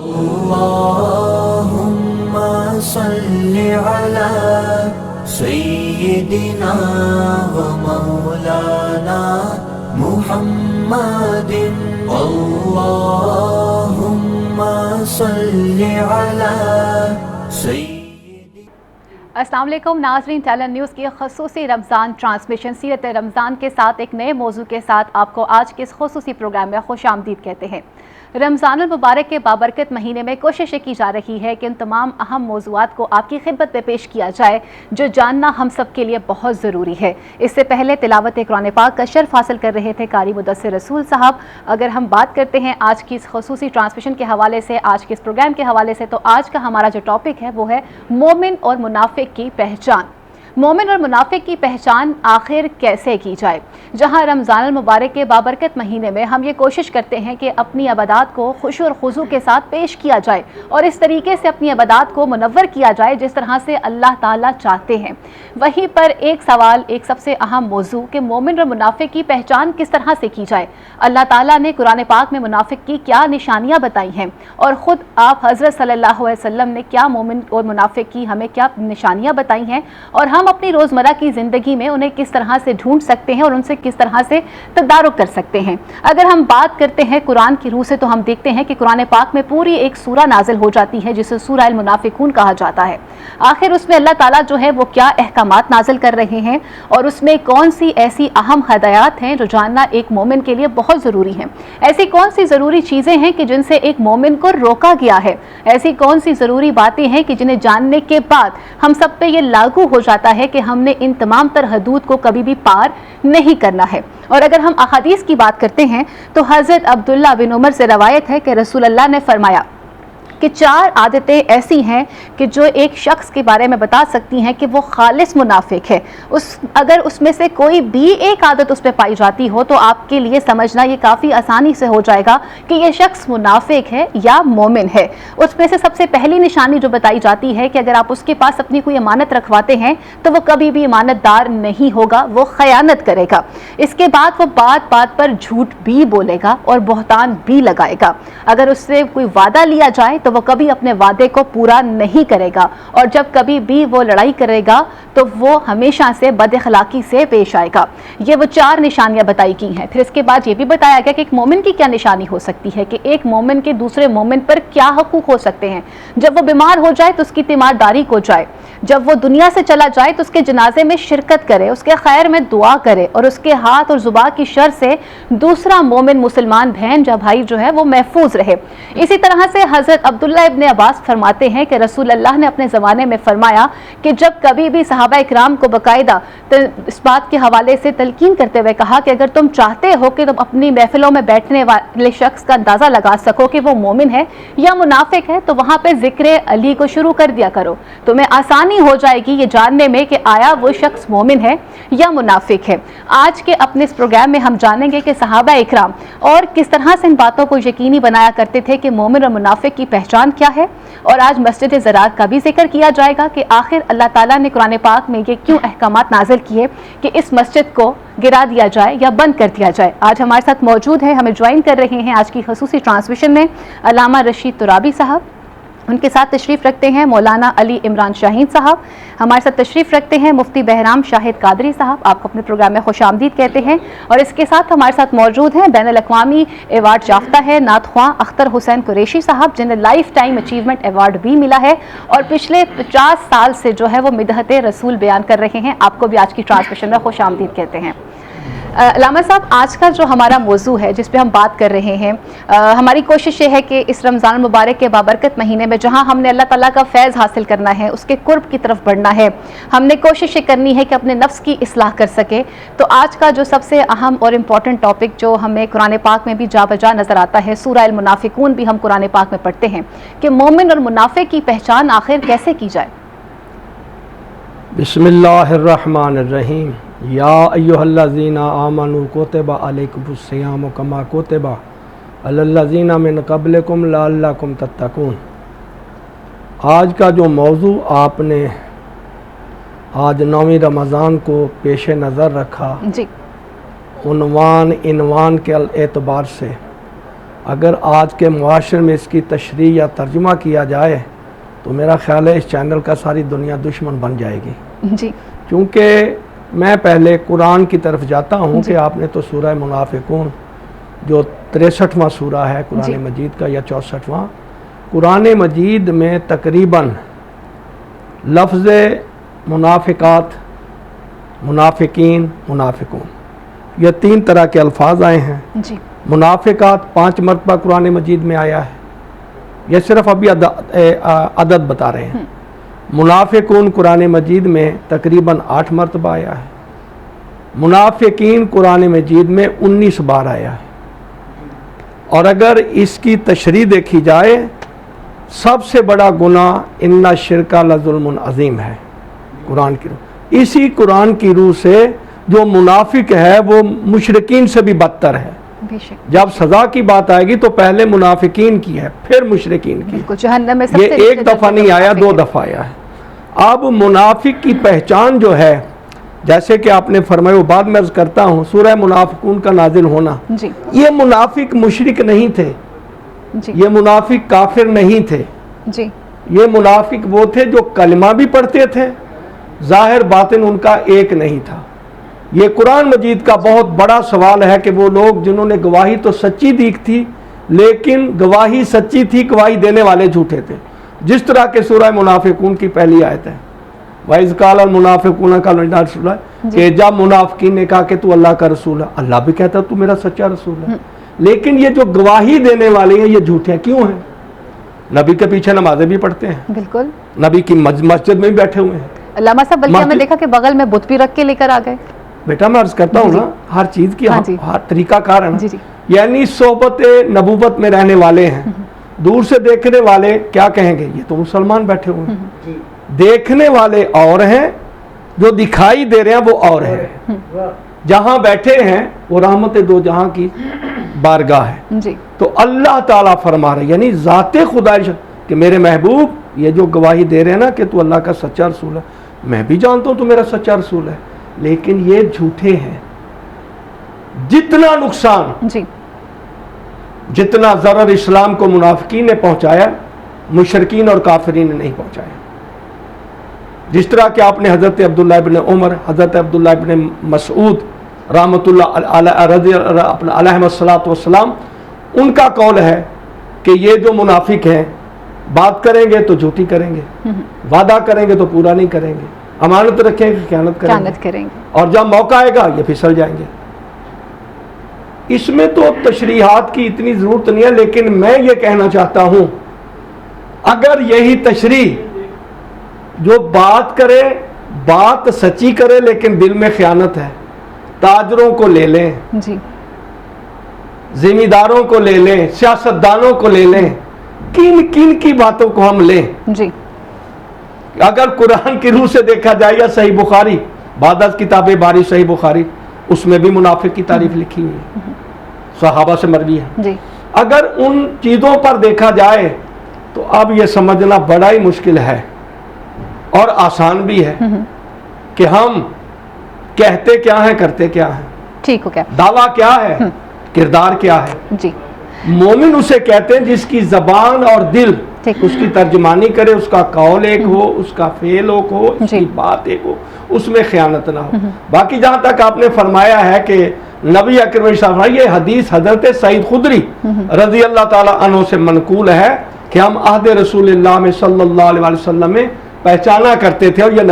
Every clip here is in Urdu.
اللهم صل على سيدنا ومولانا محمد اللهم صل على سيدنا. السلام علیکم ناظرین، ٹیلنٹ نیوز کی خصوصی رمضان ٹرانسمیشن سیرت رمضان کے ساتھ ایک نئے موضوع کے ساتھ آپ کو آج کے اس خصوصی پروگرام میں خوش آمدید کہتے ہیں. رمضان المبارک کے بابرکت مہینے میں کوشش کی جا رہی ہے کہ ان تمام اہم موضوعات کو آپ کی خدمت میں پیش کیا جائے جو جاننا ہم سب کے لیے بہت ضروری ہے. اس سے پہلے تلاوت قرآن پاک کا شرف حاصل کر رہے تھے قاری مدثر رسول صاحب. اگر ہم بات کرتے ہیں آج کی اس خصوصی ٹرانسمیشن کے حوالے سے، آج کے اس پروگرام کے حوالے سے، تو آج کا ہمارا جو ٹاپک ہے وہ ہے مومن اور منافق کی پہچان. مومن اور منافق کی پہچان آخر کیسے کی جائے؟ جہاں رمضان المبارک کے بابرکت مہینے میں ہم یہ کوشش کرتے ہیں کہ اپنی عبادات کو خشوع اور خضوع کے ساتھ پیش کیا جائے اور اس طریقے سے اپنی عبادات کو منور کیا جائے جس طرح سے اللہ تعالیٰ چاہتے ہیں. وہیں پر ایک سوال، ایک سب سے اہم موضوع کہ مومن اور منافق کی پہچان کس طرح سے کی جائے. اللہ تعالیٰ نے قرآن پاک میں منافق کی کیا نشانیاں بتائی ہیں اور خود آپ حضرت صلی اللہ علیہ وسلم نے کیا مومن اور منافق کی ہمیں کیا نشانیاں بتائی ہیں اور ہم اپنی روزمرہ کی زندگی میں انہیں کس طرح سے ڈھونڈ سکتے ہیں اور ان سے کس طرح سے تدارک کر سکتے ہیں. اگر ہم بات کرتے ہیں قرآن کی روح سے تو ہم دیکھتے ہیں کہ قرآن پاک میں پوری ایک سورہ نازل ہو جاتی ہے جسے سورہ المنافقون کہا جاتا ہے. آخر اس میں اللہ تعالیٰ جو ہے وہ کیا احکامات نازل کر رہے ہیں اور اس میں کون سی ایسی اہم ہدایات ہیں جو جاننا ایک مومن کے لیے بہت ضروری ہیں. ایسی کون سی ضروری چیزیں ہیں کہ جن سے ایک مومن کو روکا گیا ہے. ایسی کون سی ضروری باتیں ہیں کہ جنہیں جاننے کے بعد ہم سب پہ یہ لاگو ہو جاتا ہے کہ ہم نے ان تمام تر حدود کو کبھی بھی پار نہیں کرنا ہے. اور اگر ہم احادیث کی بات کرتے ہیں تو حضرت عبداللہ بن عمر سے روایت ہے کہ رسول اللہ نے فرمایا کہ 4 عادتیں ایسی ہیں کہ جو ایک شخص کے بارے میں بتا سکتی ہیں کہ وہ خالص منافق ہے. اگر اس میں سے کوئی بھی ایک عادت اس پہ پائی جاتی ہو تو آپ کے لیے سمجھنا یہ کافی آسانی سے ہو جائے گا کہ یہ شخص منافق ہے یا مومن ہے. اس میں سے سب سے پہلی نشانی جو بتائی جاتی ہے کہ اگر آپ اس کے پاس اپنی کوئی امانت رکھواتے ہیں تو وہ کبھی بھی امانت دار نہیں ہوگا، وہ خیانت کرے گا. اس کے بعد وہ بات بات پر جھوٹ بھی بولے گا اور بہتان بھی لگائے گا. اگر اس سے کوئی وعدہ لیا جائے تو وہ کبھی اپنے وعدے کو پورا نہیں کرے گا اور جب کبھی بھی وہ لڑائی کرے گا تو وہ ہمیشہ سے بد اخلاقی سے پیش آئے گا. یہ وہ 4 نشانیاں بتائی کی ہیں. پھر اس کے بعد یہ بھی بتایا گیا کہ ایک مومن کی کیا نشانی ہو سکتی ہے کہ ایک مومن کے دوسرے مومن پر کیا حقوق ہو سکتے ہیں. جب وہ بیمار ہو جائے تو اس کی تیمارداری کو جائے، جب وہ دنیا سے چلا جائے تو اس کے جنازے میں شرکت کرے، اس کے خیر میں دعا کرے اور اس کے ہاتھ اور زبان کی شر سے دوسرا مومن مسلمان بہن یا بھائی جو ہے وہ محفوظ رہے. اسی طرح سے حضرت عبداللہ ابن عباس فرماتے ہیں کہ رسول اللہ نے اپنے زمانے میں فرمایا کہ جب کبھی بھی صحابہ اکرام کو باقاعدہ اس بات کے حوالے سے تلقین کرتے ہوئے کہا کہ اگر تم چاہتے ہو کہ تم اپنی محفلوں میں بیٹھنے والے شخص کا اندازہ لگا سکو کہ وہ مومن ہے یا منافق ہے تو وہاں پہ ذکر علی کو شروع کر دیا کرو. تمہیں آسانی ہو جائے گی یہ جاننے میں کہ آیا وہ شخص مومن ہے یا منافق ہے. آج کے اپنے اس پروگرام میں ہم جانیں گے کہ صحابہ اکرام اور کس طرح سے ان باتوں کو یقینی بنایا کرتے تھے کہ مومن اور منافق کی پہچان کیا ہے. اور آج مسجد زرار کا بھی ذکر کیا جائے گا کہ آخر اللہ تعالیٰ نے قرآن پاک میں یہ کیوں احکامات نازل کیے کہ اس مسجد کو گرا دیا جائے یا بند کر دیا جائے. آج ہمارے ساتھ موجود ہیں، ہمیں جوائن کر رہے ہیں آج کی خصوصی ٹرانسمیشن میں علامہ رشید ترابی صاحب. ان کے ساتھ تشریف رکھتے ہیں مولانا علی عمران شاہین صاحب. ہمارے ساتھ تشریف رکھتے ہیں مفتی بہرام شاہد قادری صاحب. آپ کو اپنے پروگرام میں خوش آمدید کہتے ہیں. اور اس کے ساتھ ہمارے ساتھ موجود ہیں بین الاقوامی ایوارڈ یافتہ ہے نعت خواں اختر حسین قریشی صاحب جنہیں لائف ٹائم اچیومنٹ ایوارڈ بھی ملا ہے اور پچھلے 50 سال سے جو ہے وہ مدحت رسول بیان کر رہے ہیں. آپ کو بھی آج کی ٹرانسمیشن میں خوش آمدید کہتے ہیں. علامہ صاحب، آج کا جو ہمارا موضوع ہے جس پہ ہم بات کر رہے ہیں، ہماری کوشش یہ ہے کہ اس رمضان المبارک کے بابرکت مہینے میں جہاں ہم نے اللہ تعالیٰ کا فیض حاصل کرنا ہے، اس کے قرب کی طرف بڑھنا ہے، ہم نے کوشش یہ کرنی ہے کہ اپنے نفس کی اصلاح کر سکے. تو آج کا جو سب سے اہم اور امپورٹنٹ ٹاپک جو ہمیں قرآن پاک میں بھی جا بجا نظر آتا ہے، سورہ المنافقون بھی ہم قرآن پاک میں پڑھتے ہیں کہ مومن اور منافق کی پہچان آخر کیسے کی جائے. بسم اللہ الرحمن الرحیم. یا ایھا الذین آمنوا کتب علیکم الصیام کما کتب علی الذین من قبلکم لعلکم تتقون. آج کا جو موضوع آپ نے آج 9ویں رمضان کو پیش نظر رکھا، جی، عنوان کے اعتبار سے اگر آج کے معاشرے میں اس کی تشریح یا ترجمہ کیا جائے تو میرا خیال ہے اس چینل کا ساری دنیا دشمن بن جائے گی. جی کیونکہ میں پہلے قرآن کی طرف جاتا ہوں کہ آپ نے تو سورہ منافقون جو 63واں سورہ ہے قرآن مجید کا یا 64واں، قرآن مجید میں تقریباً لفظ منافقات، منافقین، منافقون یہ 3 طرح کے الفاظ آئے ہیں. جی منافقات 5 مرتبہ قرآن مجید میں آیا ہے، یہ صرف ابھی عدد بتا رہے ہیں. منافقون قرآن مجید میں تقریباً 8 مرتبہ آیا ہے. منافقین قرآن مجید میں 19 بار آیا ہے. اور اگر اس کی تشریح دیکھی جائے سب سے بڑا گناہ ان شرک لظلم عظیم ہے قرآن کی روح. اسی قرآن کی روح سے جو منافق ہے وہ مشرکین سے بھی بدتر ہے. بے شک جب سزا کی بات آئے گی تو پہلے منافقین کی ہے پھر مشرکین کی. جہنم میں سب یہ سے ایک دفعہ نہیں آیا، 2 دفعہ آیا ہے. اب منافق کی پہچان جو ہے جیسے کہ آپ نے فرمایا وہ بعد میں عرض کرتا ہوں سورہ منافقون کا نازل ہونا، جی یہ منافق مشرک نہیں تھے، جی یہ منافق کافر نہیں تھے، جی یہ منافق وہ تھے جو کلمہ بھی پڑھتے تھے، ظاہر باطن ان کا ایک نہیں تھا. یہ قرآن مجید کا بہت بڑا سوال ہے کہ وہ لوگ جنہوں نے گواہی تو سچی دی تھی لیکن گواہی سچی تھی، گواہی دینے والے جھوٹے تھے. جس طرح کہ سورہ منافقون کی پہلی آیت ہے وَإِذْ قَالَ الْمُنَافِقُونَ قَالُوا إِنَّا رَسُولُ اللَّهِ، کہ جب منافقین نے کہا کہ تو اللہ کا رسول ہے، اللہ بھی کہتا تو میرا سچا رسول ہے. لیکن یہ جو گواہی دینے والے ہیں یہ جھوٹے کیوں ہیں؟ نبی کے پیچھے نمازیں بھی پڑھتے ہیں، بالکل نبی کی مسجد میں بھی بیٹھے ہوئے ہیں. علامہ صاحب بلکہ ہمیں دیکھا کہ بغل میں بت بھی رکھ کے لے کر آ گئے. بیٹا میں عرض کرتا ہوں نا ہر چیز کی ہر طریقہ کار ہے نا. جی جی یعنی صحبت نبوت میں رہنے والے ہیں، دور سے دیکھنے والے کیا کہیں گے یہ تو مسلمان بیٹھے ہوئے ہیں. دیکھنے والے اور ہیں، جو دکھائی دے رہے ہیں وہ اور ہیں. جہاں بیٹھے ہیں وہ رحمت دو جہاں کی بارگاہ ہے. جی تو اللہ تعالیٰ فرما رہے یعنی ذات خدا کہ میرے محبوب یہ جو گواہی دے رہے ہیں نا کہ تو اللہ کا سچا رسول ہے، میں بھی جانتا ہوں تو میرا سچا رسول ہے، لیکن یہ جھوٹے ہیں. جتنا نقصان جی جتنا ضرر اسلام کو منافقین نے پہنچایا مشرکین اور کافرین نے نہیں پہنچایا. جس طرح کہ آپ نے حضرت عبداللہ ابن عمر، حضرت عبداللہ ابن مسعود رحمۃ اللہ علیہ الصلوۃ والسلام ان کا قول ہے کہ یہ جو منافق ہیں بات کریں گے تو جھوٹی کریں گے، وعدہ کریں گے تو پورا نہیں کریں گے، امانت رکھیں گے خیانت کریں گے، اور جب موقع آئے گا یہ پھسل جائیں گے. اس میں تو تشریحات کی اتنی ضرورت نہیں ہے، لیکن میں یہ کہنا چاہتا ہوں اگر یہی تشریح جو بات کرے بات سچی کرے لیکن دل میں خیانت ہے، تاجروں کو لے لیں، جی ذمہ کو لے لیں، سیاستدانوں کو لے لیں، کن کن کی باتوں کو ہم لیں. جی اگر قرآن کی روح سے دیکھا جائے یا صحیح بخاری، بعد از کتاب باری صحیح بخاری، اس میں بھی منافق کی تعریف لکھی ہوئی ہے، صحابہ سے مروی ہے. جی اگر ان چیزوں پر دیکھا جائے تو اب یہ سمجھنا بڑا ہی مشکل ہے اور آسان بھی ہے کہ ہم کہتے کیا ہیں کرتے کیا ہیں. ٹھیک ہو گیا. دعویٰ کیا ہے، کردار کیا ہے. جی مومن اسے کہتے ہیں جس کی زبان اور دل اس کی ترجمانی کرے، اس کا قول ایک ہو، اس کا فعل ایک ہو، اس کی بات ایک ہو، اس میں خیانت نہ ہو. باقی جہاں تک آپ نے فرمایا ہے کہ نبی اکرم صلی اللہ علیہ وسلم، یہ حدیث حضرت سعید خدری رضی اللہ تعالیٰ عنہ سے منقول ہے کہ ہم عہد رسول اللہ میں صلی اللہ علیہ وسلم میں پہچانا کرتے تھے، اور یہ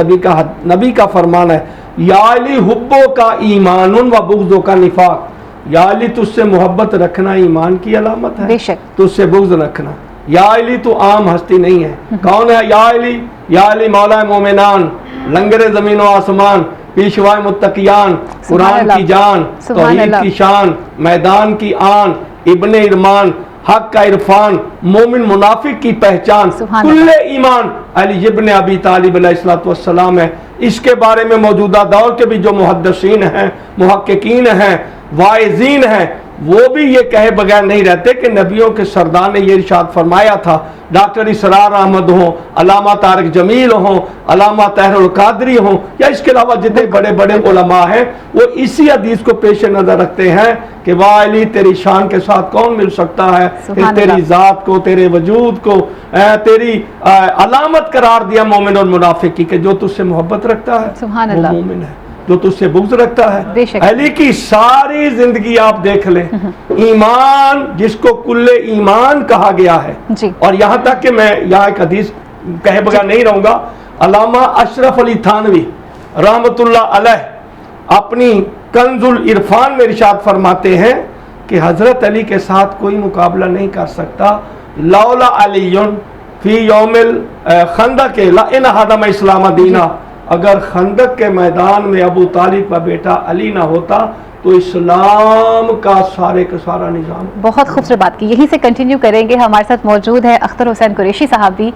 نبی کا فرمان ہے، یا علی حبو کا ایمان و بغضو کا نفاق. یا علی تجھ سے محبت رکھنا ایمان کی علامت ہے، بے شک تجھ سے بغض رکھنا. یا علی تو عام ہستی نہیں ہے. کون ہے یا علی؟ یا علی مولا مومنان، لنگر زمین و آسمان، پیشوائے متقیان، قرآن کی جان، توحید کی شان، میدان کی آن، ابن ارمان، حق کا عرفان، مومن منافق کی پہچان، کل ایمان علی ابن ابی طالب علیہ السلام ہے. اس کے بارے میں موجودہ دور کے بھی جو محدثین ہیں، محققین ہیں، واعظین ہیں، وہ بھی یہ کہے بغیر نہیں رہتے کہ نبیوں کے سردار نے یہ ارشاد فرمایا تھا. ڈاکٹر اسرار احمد ہوں, علامہ طارق جمیل ہوں, علامہ طاہر القادری ہوں, یا اس کے علاوہ جتنے بڑے بڑے علماء ہیں, وہ اسی حدیث کو پیش نظر رکھتے ہیں کہ واہ علی تیری شان کے ساتھ کون مل سکتا ہے, تیری ذات کو, تیرے وجود کو تیری علامت قرار دیا مومن اور منافق کی کہ جو تجھ سے محبت رکھتا ہے وہ مومن ہے, جو تجھ سے بغض رکھتا ہے. علی کی ساری زندگی آپ دیکھ لیں, ایمان جس کو کل ایمان کہا گیا ہے. اور یہاں تک کہ میں یہاں ایک حدیث کہے بغیر نہیں رہوں گا, علامہ اشرف علی تھانوی رحمت اللہ علیہ اپنی کنز العرفان میں ارشاد فرماتے ہیں کہ حضرت علی کے ساتھ کوئی مقابلہ نہیں کر سکتا. لولا علی فی یوم الخندق لئن ہدم اسلام دینا, اگر خندق کے میدان میں ابو طالب کا بیٹا علی نہ ہوتا تو اسلام کا سارے کا سارا نظام. بہت خوبصورت بات کی, یہیں سے کنٹینیو کریں گے. ہمارے ساتھ موجود ہے اختر حسین قریشی صاحب بھی,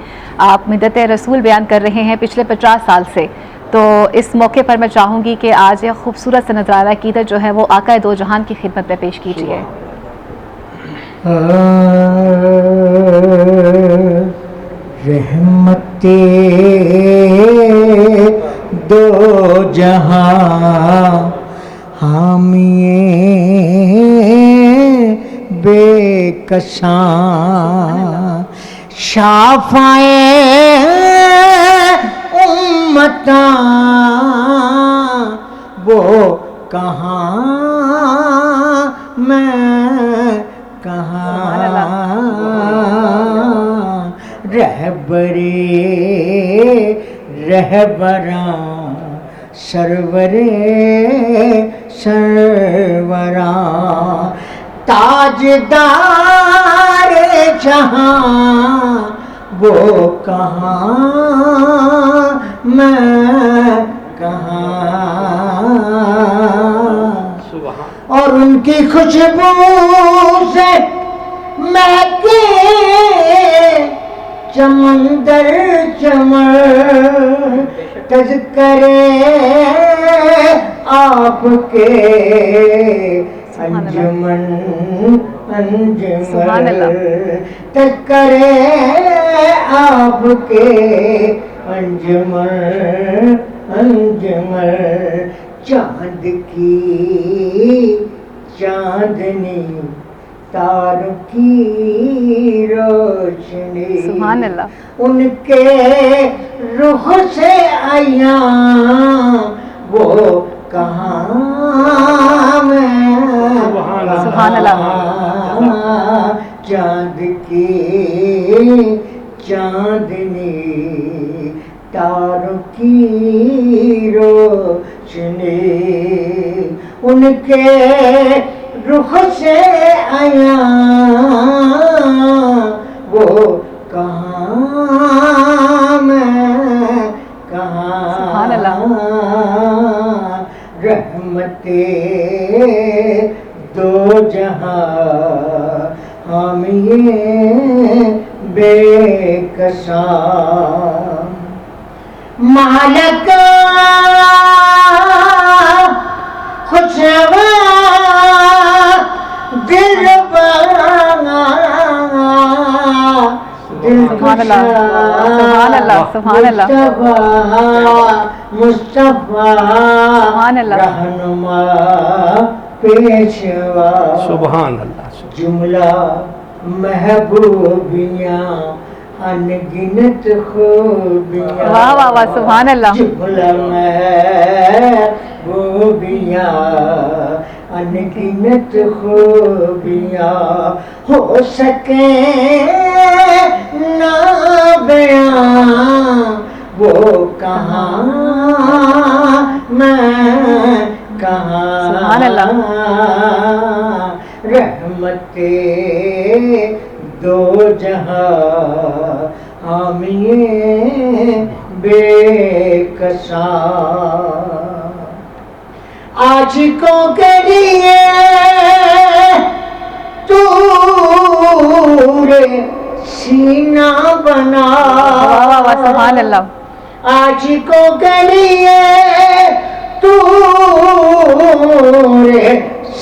آپ مدت رسول بیان کر رہے ہیں پچھلے 50 سال سے. تو اس موقع پر میں چاہوں گی کہ آج ایک خوبصورت سے نظارہ عقیدت جو ہے وہ آقا دو جہان کی خدمت میں پیش کیجیے. رحمت دو جہاں حامی بے کساں شافعِ امتاں وہ کہاں میں کہاں, رہبرے رہبراں سرورے سروراں, تاجدار جہاں وہ کہاں میں کہاں, اور ان کی خوشبو سے مہکے چمندر چمن, تذکرے آپ کے انجمن انجمن, تذکرے آپ کے انجمن انجمن, چاند کی چاندنی تاروں کی روشنی, سبحان اللہ, ان کے رخ سے عیاں وہ کہاں میں سبحان اللہ, چاند کی چاندنی تاروں کی روشنی, ان کے رخ سے عیاں وہ کہاں میں کہاں, رحمت دو جہاں حامی بے کساں, مالک خوشوا دل بانا سبحان اللہ سبحان اللہ سبحان اللہ, مصطفیٰ رہنما پیشوا, سبحان اللہ, جملہ محبوبیاں انگنت خوبیاں, واہ واہ واہ, سبحان اللہ, جملہ محبوبیاں انگنت خوبیاں, ہو سکے نہ بیان وہ کہاں میں کہاں, سبحان اللہ, رحمت دو جہاں حامی بے کساں, عاشقوں کے لیے تور سینہ بنا, سبحان اللہ, عاشقوں کے لیے تور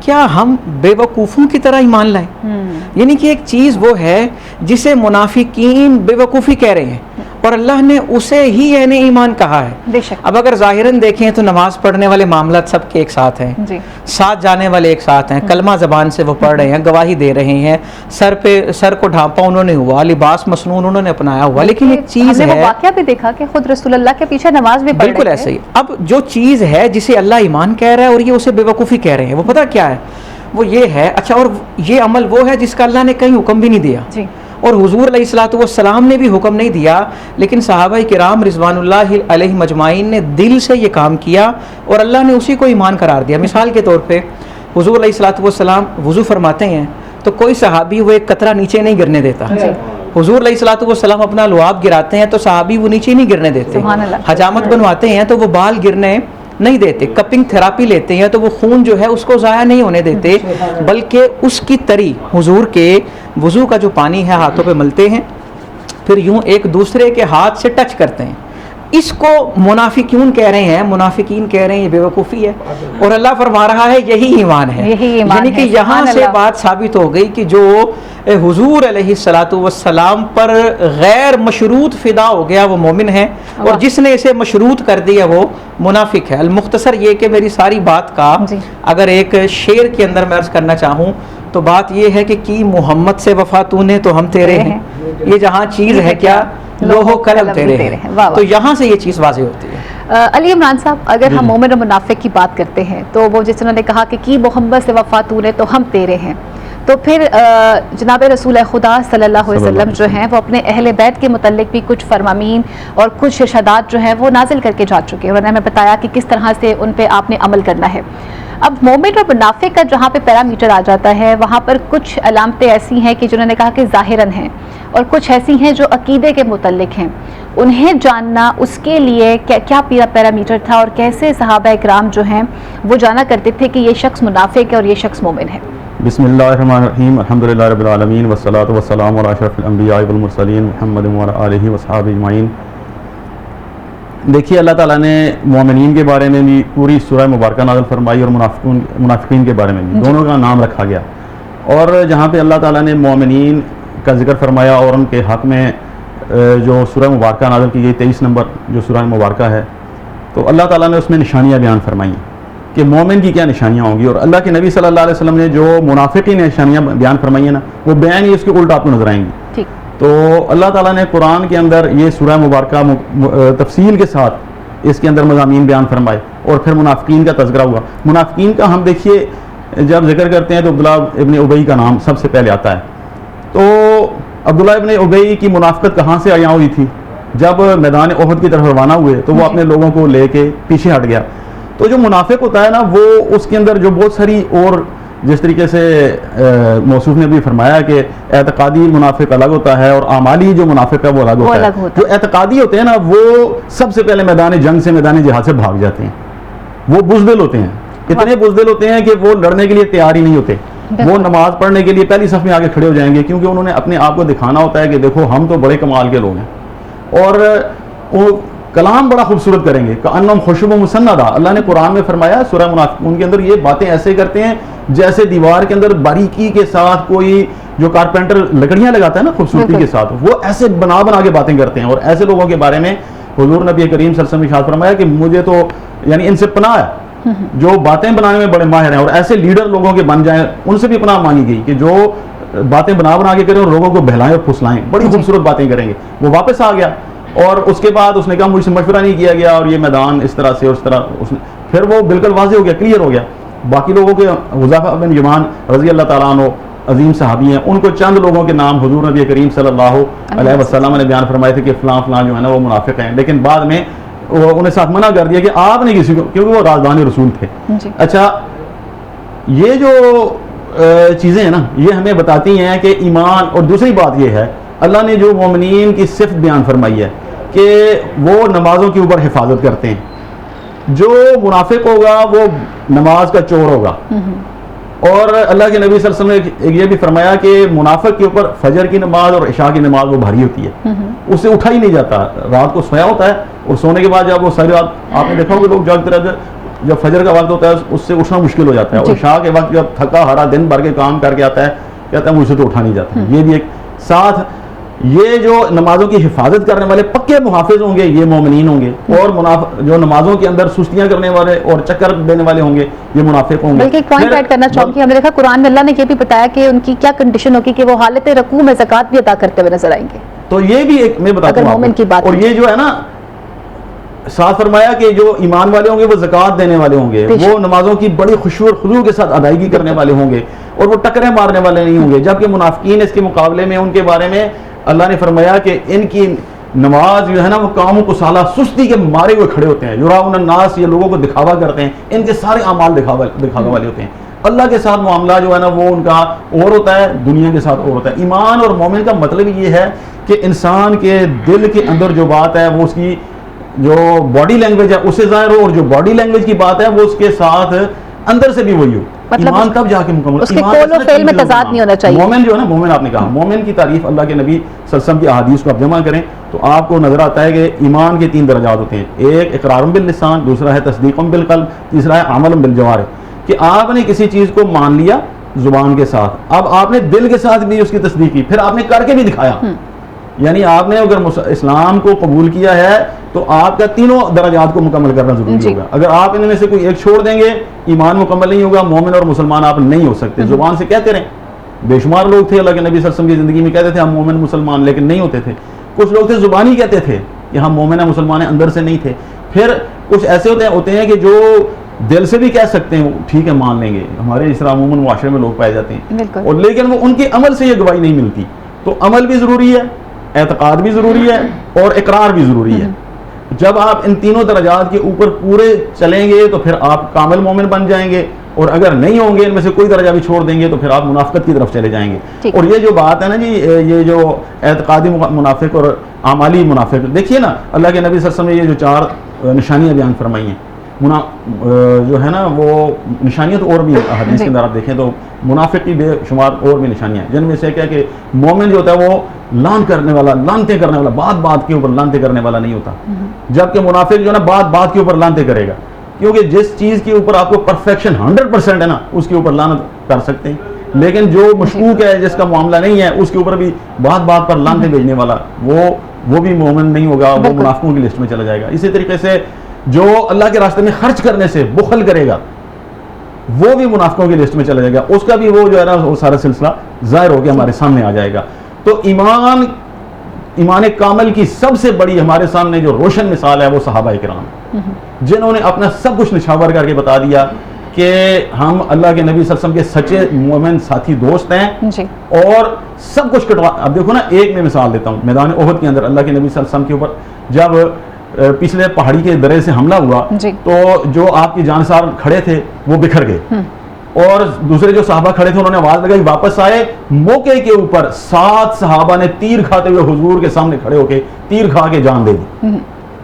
کیا ہم بے وقوفوں کی طرح ایمان لائیں؟ یعنی کہ ایک چیز وہ ہے جسے منافقین بے وقوفی کہہ رہے ہیں اور اللہ نے اسے ہی یعنی ایمان کہا ہے. بے شک. اب اگر ظاہراً دیکھیں تو نماز پڑھنے والے معاملات سب کے ایک ساتھ ہیں, جی. ساتھ جانے والے ایک ساتھ ہیں, کلمہ زبان سے وہ پڑھ رہے ہیں, گواہی دے رہے ہیں, سر کو ڈھانپا انہوں نے ہوا, لباس مسنون انہوں نے اپنایا ہوا, لیکن ایک چیز ہم نے ہے, وہ واقعہ بھی دیکھا کہ خود رسول اللہ کے پیچھے نماز بھی پڑھ رہے تھے. بالکل ایسے ہی. اب جو چیز ہے جسے اللہ ایمان کہہ رہا ہے اور یہ اسے بے وقوفی کہہ رہے ہیں, وہ پتہ کیا ہے؟ وہ یہ ہے, اچھا اور یہ عمل وہ ہے جس کا اللہ نے کہیں حکم بھی نہیں دیا, جی. اور حضور علیہ الصلوۃ والسلام نے بھی حکم نہیں دیا, لیکن صحابہ کرام رضوان اللہ علیہ مجمعین نے دل سے یہ کام کیا اور اللہ نے اسی کو ایمان قرار دیا. مثال کے طور پہ حضور علیہ الصلوۃ والسلام وضو فرماتے ہیں تو کوئی صحابی وہ ایک قطرہ نیچے نہیں گرنے دیتا. حضور علیہ الصلوۃ والسلام اپنا لعاب گراتے ہیں تو صحابی وہ نیچے نہیں گرنے دیتے. حجامت بنواتے ہیں تو وہ بال گرنے نہیں دیتے. کپنگ تھراپی لیتے ہیں تو وہ خون جو ہے اس کو ضائع نہیں ہونے دیتے, بلکہ اس کی تری حضور کے وضو کا جو پانی ہے ہاتھوں پہ ملتے ہیں, پھر یوں ایک دوسرے کے ہاتھ سے ٹچ کرتے ہیں. اس کو منافقین کہہ رہے ہیں, منافقین کہہ رہے ہیں یہ بے وقوفی ہے, اور اللہ فرما رہا ہے یہی ایمان ہے. یعنی کہ یہاں سے بات ثابت ہو گئی کہ جو حضور علیہ الصلوۃ والسلام پر غیر مشروط فدا ہو گیا وہ مومن ہے, اور جس نے اسے مشروط کر دیا وہ منافق ہے. المختصر یہ کہ میری ساری بات کا اگر ایک شعر کے اندر میں عرض کرنا چاہوں تو بات یہ ہے کہ کی محمد سے وفا تو نے تو ہم تیرے ہیں, یہ جہاں چیز ہے کیا لوہ قلم تیرے ہیں. تو یہاں سے یہ چیز واضح ہوتی ہے. علی عمران صاحب, اگر ہم مومن و منافق کی بات کرتے ہیں تو وہ جس طرح نے کہا کہ کی محمد سے وفا تو نے تو ہم تیرے ہیں, تو پھر جناب رسول خدا صلی اللہ علیہ وسلم جو ہیں وہ اپنے اہل بیت کے متعلق بھی کچھ فرمامین اور کچھ ارشادات جو ہیں وہ نازل کر کے جا چکے ہیں, اور انہوں نے بتایا کہ کس طرح سے ان پہ آپ نے عمل کرنا ہے. اب مومن اور منافق کا جہاں پہ پیرامیٹر آ جاتا ہے وہاں پر کچھ علامتیں ایسی ہیں کہ جنہوں نے کہا کہ ظاہراً ہیں, اور کچھ ایسی ہیں جو عقیدے کے متعلق ہیں. انہیں جاننا اس کے لیے کیا پیرامیٹر تھا, اور کیسے صحابہ اکرام جو ہیں وہ جانا کرتے تھے کہ یہ شخص منافق ہے اور یہ شخص مومن ہے. بسم اللہ الرحمن الرحیم, الحمدللہ رب العالمین والصلاۃ والسلام علی اشرف الانبیاء والمرسلین محمد وعلی آلہ وصحبہ اجمعین. دیکھیے اللہ تعالیٰ نے مومنین کے بارے میں بھی پوری سورہ مبارکہ نازل فرمائی, اور منافقین کے بارے میں بھی دونوں کا نام رکھا گیا. اور جہاں پہ اللہ تعالیٰ نے مومنین کا ذکر فرمایا اور ان کے حق میں جو سورہ مبارکہ نازل کی گئی 23 نمبر جو سورہ مبارکہ ہے, تو اللہ تعالیٰ نے اس میں نشانیاں بیان فرمائیں کہ مومن کی کیا نشانیاں ہوں گی. اور اللہ کے نبی صلی اللہ علیہ وسلم نے جو منافقین نشانیاں بیان فرمائی ہیں نا, وہ بیان ہی اس کے الٹ آپ کو نظر آئیں گی. تو اللہ تعالیٰ نے قرآن کے اندر یہ سورہ مبارکہ تفصیل کے ساتھ اس کے اندر مضامین بیان فرمائے, اور پھر منافقین کا تذکرہ ہوا. منافقین کا ہم دیکھیے جب ذکر کرتے ہیں تو عبداللہ ابن ابی کا نام سب سے پہلے آتا ہے. تو عبداللہ ابن ابی کی منافقت کہاں سے آیا ہوئی تھی؟ جب میدان احد کی طرف روانہ ہوئے تو وہ اپنے لوگوں کو لے کے پیچھے ہٹ گیا. تو جو منافق ہوتا ہے نا, وہ اس کے اندر جو بہت ساری, اور جس طریقے سے موصوف نے بھی فرمایا کہ اعتقادی منافق الگ ہوتا ہے اور اعمالی جو منافق ہے وہ الگ ہوتا ہے. جو اعتقادی ہوتے ہیں نا وہ سب سے پہلے میدان جنگ سے, میدان جہاد سے بھاگ جاتے ہیں. وہ بزدل ہوتے ہیں, اتنے بزدل ہوتے ہیں کہ وہ لڑنے کے لیے تیار ہی نہیں ہوتے. وہ نماز پڑھنے کے لیے پہلی صف میں آگے کھڑے ہو جائیں گے, کیونکہ انہوں نے اپنے آپ کو دکھانا ہوتا ہے کہ دیکھو ہم تو بڑے کمال کے لوگ ہیں. اور وہ کلام بڑا خوبصورت کریں گے, کأنہم خشب مسندہ. اللہ نے قرآن میں فرمایا سورہ منافقون کے اندر, یہ باتیں ایسے کرتے ہیں جیسے دیوار کے اندر باریکی کے ساتھ کوئی جو کارپینٹر لکڑیاں لگاتا ہے نا خوبصورتی کے ساتھ, وہ ایسے بنا کے باتیں کرتے ہیں. اور ایسے لوگوں کے بارے میں حضور نبی کریم صلی اللہ علیہ وسلم نے ارشاد فرمایا کہ مجھے تو یعنی ان سے پناہ ہے جو باتیں بنانے میں بڑے ماہر ہیں, اور ایسے لیڈر لوگوں کے بن جائیں ان سے بھی پناہ مانگی گئی کہ جو باتیں بنا کے کریں اور لوگوں کو بہلائیں اور پھسلائیں, بڑی خوبصورت باتیں کریں گے. وہ واپس آ گیا اور اس کے بعد اس نے کہا مجھ سے مشورہ نہیں کیا گیا, اور یہ میدان اس طرح سے اور اس طرح اس نے, پھر وہ بالکل واضح ہو گیا, کلیئر ہو گیا. باقی لوگوں کے حذیفہ بن یمان رضی اللہ تعالیٰ عنہ عظیم صحابی ہیں, ان کو چند لوگوں کے نام حضور نبی کریم صلی اللہ علیہ وسلم نے بیان فرمائے تھے کہ فلاں فلاں جو ہے نا وہ منافق ہیں, لیکن بعد میں انہیں ساتھ منع کر دیا کہ آپ نے کسی کو, کیونکہ وہ رازدان رسول تھے. اچھا, یہ جو چیزیں ہیں نا یہ ہمیں بتاتی ہیں کہ ایمان. اور دوسری بات یہ ہے اللہ نے جو مومنین کی صفت بیان فرمائی ہے کہ وہ نمازوں کے اوپر حفاظت کرتے ہیں. جو منافق ہوگا وہ نماز کا چور ہوگا. اور اللہ کے نبی صلی اللہ علیہ وسلم نے یہ بھی فرمایا کہ منافق کے اوپر فجر کی نماز اور عشاء کی نماز وہ بھاری ہوتی ہے, اس سے اٹھا ہی نہیں جاتا. رات کو سویا ہوتا ہے اور سونے کے بعد جب وہ ساری رات آپ نے دیکھا ہوگا لوگ جاگتے رہتے جب فجر کا وقت ہوتا ہے اس سے اٹھنا مشکل ہو جاتا ہے, اور عشاء کے وقت جب تھکا ہارا دن بھر کے کام کر کے آتا ہے, کہتا ہے مجھ سے تو اٹھا نہیں جاتا. یہ بھی ایک ساتھ یہ جو نمازوں کی حفاظت کرنے والے پکے محافظ ہوں گے یہ مومنین ہوں گے, اور جو نمازوں کے اندر سستیاں کرنے والے اور چکر دینے والے ہوں گے یہ منافق ہوں گے. بلکہ ایک پوائنٹ ایڈ کرنا چاہوں گی, ہم نے دیکھا قرآن میں اللہ نے یہ بھی بتایا کہ ان کی کیا کنڈیشن ہوگی کہ وہ حالت رکوع میں زکوٰۃ بھی ادا کرتے ہوئے نظر آئیں گے. تو یہ بھی ایک میں بتاتا ہوں مومن کی بات, اور یہ جو ہے نا ساتھ فرمایا کہ جو ایمان والے ہوں گے وہ زکوٰۃ دینے والے ہوں گے, وہ نمازوں کی بڑی خشوع اور خضوع کے ساتھ ادائیگی کرنے والے ہوں گے, اور وہ ٹکریں مارنے والے نہیں ہوں گے. جبکہ منافقین اس کے مقابلے میں ان کے بارے میں اللہ نے فرمایا کہ ان کی نماز جو ہے نا وہ کام کو سالہ سستی کے مارے ہوئے کھڑے ہوتے ہیں. یراؤن الناس, یہ لوگوں کو دکھاوا کرتے ہیں, ان کے سارے اعمال دکھاوا والے ہوتے ہیں. اللہ کے ساتھ معاملہ جو ہے نا وہ ان کا اور ہوتا ہے, دنیا کے ساتھ اور ہوتا ہے. ایمان اور مومن کا مطلب یہ ہے کہ انسان کے دل کے اندر جو بات ہے وہ اس کی جو باڈی لینگویج ہے اسے ظاہر ہو, اور جو باڈی لینگویج کی بات ہے وہ اس کے ساتھ اندر سے بھی وہی ہو. ایمان تب جا کے مکمل, اس کے قول و فعل میں تضاد نہیں ہونا چاہیے. مومن جو ہے نا, مومن آپ نے کہا, مومن کی تعریف اللہ کے نبی صلی اللہ علیہ وسلم کی احادیث کو آپ جمع کریں تو آپ کو نظر آتا ہے کہ ایمان کے 3 درجات ہوتے ہیں. ایک اقرار باللسان, دوسرا ہے تصدیق بالقلب, تیسرا ہے عمل بالجوارح. کہ آپ نے کسی چیز کو مان لیا زبان کے ساتھ, اب آپ نے دل کے ساتھ بھی اس کی تصدیق کی, پھر آپ نے کر کے بھی دکھایا. یعنی آپ نے اگر اسلام کو قبول کیا ہے تو آپ کا تینوں درجات کو مکمل کرنا ضروری ہوگا. اگر آپ ان میں سے کوئی ایک چھوڑ دیں گے ایمان مکمل نہیں ہوگا, مومن اور مسلمان آپ نہیں ہو سکتے. زبان سے کہتے رہیں, بے شمار لوگ تھے اللہ کے نبی صلی اللہ علیہ وسلم کی زندگی میں کہتے تھے ہم مومن مسلمان, لیکن نہیں ہوتے تھے. کچھ لوگ تھے زبانی کہتے تھے کہ ہم مومن ہیں مسلمان ہیں, اندر سے نہیں تھے. پھر کچھ ایسے ہوتے ہیں کہ جو دل سے بھی کہہ سکتے ہیں ٹھیک ہے مان لیں گے, ہمارے اس طرح عموماً معاشرے میں لوگ پائے جاتے ہیں, اور لیکن وہ ان کے عمل سے یہ گواہی نہیں ملتی. تو عمل بھی ضروری ہے, اعتقاد بھی ضروری ہے, اور اقرار بھی ضروری ہے. جب آپ ان تینوں درجات کے اوپر پورے چلیں گے تو پھر آپ کامل مومن بن جائیں گے, اور اگر نہیں ہوں گے ان میں سے کوئی درجہ بھی چھوڑ دیں گے تو پھر آپ منافقت کی طرف چلے جائیں گے. اور یہ جو بات ہے نا جی, یہ جو اعتقادی منافق اور اعمالی منافق, دیکھیے نا اللہ کے نبی صلی اللہ علیہ وسلم نے یہ جو 4 نشانیاں بیان فرمائی ہیں, جو ہے نا وہ نشانیاں تو اور بھی حدیث کے اندر آپ دیکھیں تو منافق کی بے شمار اور بھی نشانیاں ہیں, جن میں سے کیا کہ مومن جو ہوتا ہے وہ لان کرنے والا, لانتے کرنے والا, بات کے اوپر لانتے کرنے والا نہیں ہوتا. جبکہ منافق جو ہے نا بات کے اوپر لانتے کرے گا, کیونکہ جس چیز کے اوپر آپ کو پرفیکشن 100% ہے نا اس کے اوپر لانت کر سکتے ہیں, لیکن جو مشکوک ہے جس کا معاملہ نہیں ہے اس کے اوپر بھی بات پر لانتے بھیجنے والا وہ بھی مومن نہیں ہوگا, وہ منافقوں کی لسٹ میں چلا جائے گا. اسی طریقے سے جو اللہ کے راستے میں خرچ کرنے سے بخل کرے گا وہ بھی منافقوں کی لسٹ میں چلا جائے گا, اس کا بھی وہ جو ہے نا وہ سارا سلسلہ ظاہر ہو کے ہمارے سامنے آ جائے گا. تو ایمان کامل کی سب سے بڑی ہمارے سامنے جو روشن مثال ہے وہ صحابہ کرام, جنہوں نے اپنا سب کچھ نشاور کر کے بتا دیا کہ ہم اللہ کے نبی صلی اللہ علیہ وسلم کے سچے مومن ساتھی دوست ہیں جی. اور سب کچھ کٹوا, اب دیکھو نا ایک میں مثال دیتا ہوں, میدان احد کے اندر اللہ کے نبی صلی اللہ علیہ وسلم کے اوپر جب پچھلے پہاڑی کے درے سے حملہ ہوا جی. تو جو آپ کی جانسار کھڑے تھے وہ بکھر گئے, اور دوسرے جو صحابہ کھڑے تھے انہوں نے آواز لگائی, واپس آئے. موقع کے اوپر 7 صحابہ نے تیر کھاتے ہوئے حضور کے سامنے کھڑے ہو کے تیر کھا کے جان دے دی.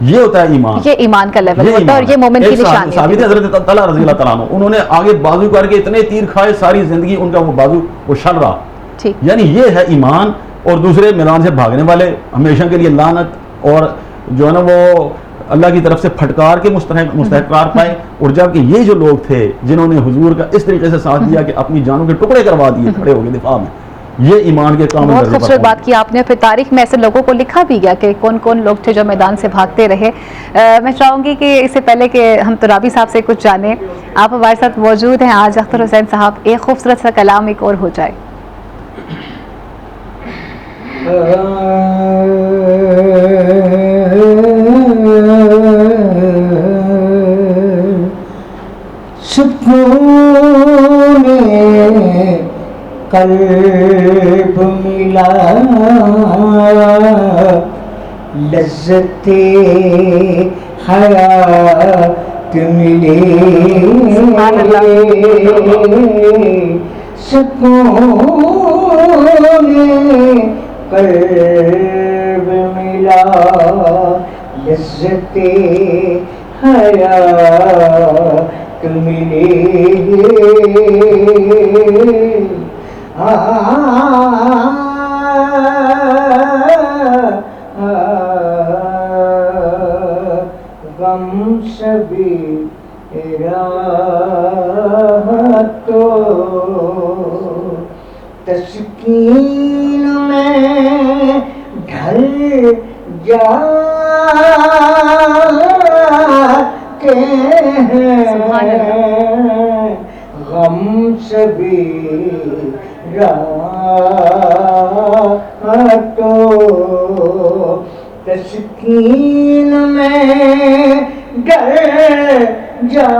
یہ ہوتا ہے ایمان, یہ ایمان کا لیول ہوتا ہے, اور یہ مومن کی نشانی ہے. صحابی حضرت طلحہ رضی اللہ تعالیٰ عنہ, انہوں نے آگے بازو کر کے اتنے تیر کھائے ساری زندگی ان کا وہ بازو وہ شل رہا. یعنی یہ ہے ایمان. اور دوسرے میدان سے بھاگنے والے ہمیشہ کے لیے لعنت, اور جو ہے نا وہ اللہ کی طرف سے پھٹکار کے مستحق قرار پائے. اور جبکہ یہ جو لوگ تھے جنہوں نے حضور کا اس طریقے سے ساتھ دیا کہ اپنی جانوں کے ٹکڑے کروا دیے, کھڑے ہو گئے دفاع میں, یہ ایمان کے کام. بہت خوبصورت بات کی آپ نے. پھر تاریخ میں ایسے لوگوں کو لکھا بھی گیا کہ کون کون لوگ تھے جو میدان سے بھاگتے رہے. میں چاہوں گی کہ اس سے پہلے کہ ہم ترابی صاحب سے کچھ جانیں, آپ ہمارے ساتھ موجود ہیں آج اختر حسین صاحب, ایک خوبصورت سا کلام ایک اور ہو جائے. سکون قلب ملا, لذت حیات ملی, سکون قلب ملا, لذت حیات ملی. غم شبی راحت تو تسکین میں ڈھل جاتے ہیں غم سبھی راحت تو تسکین میں ڈر جاتے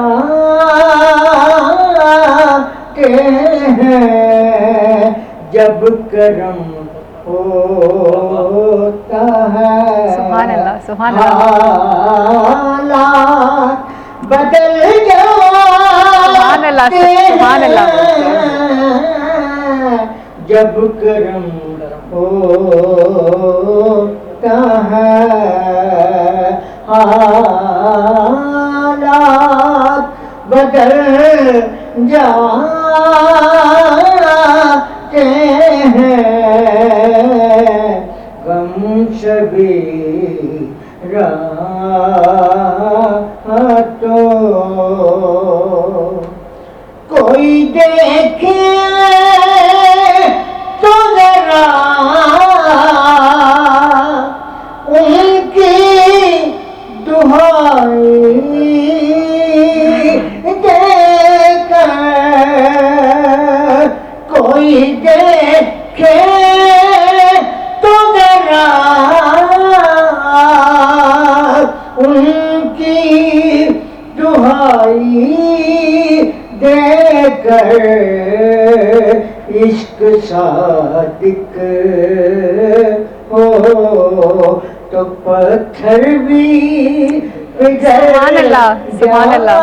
ہیں جب کرم ہوتا ہے سبحان اللہ سبحان اللہ حالات بدل سبحان اللہ سبحان اللہ جب کرم ہوتا ہے حالات بدل جاتے ہیں غم سبھی راحت تو کوئی دیکھے تو ذرا ان کی دہائی دے کر کوئی دیکھے تو ذرا ان کی دہائی دے کر عشق صادق ہو تو پتھر بھی سبحان اللہ سبحان اللہ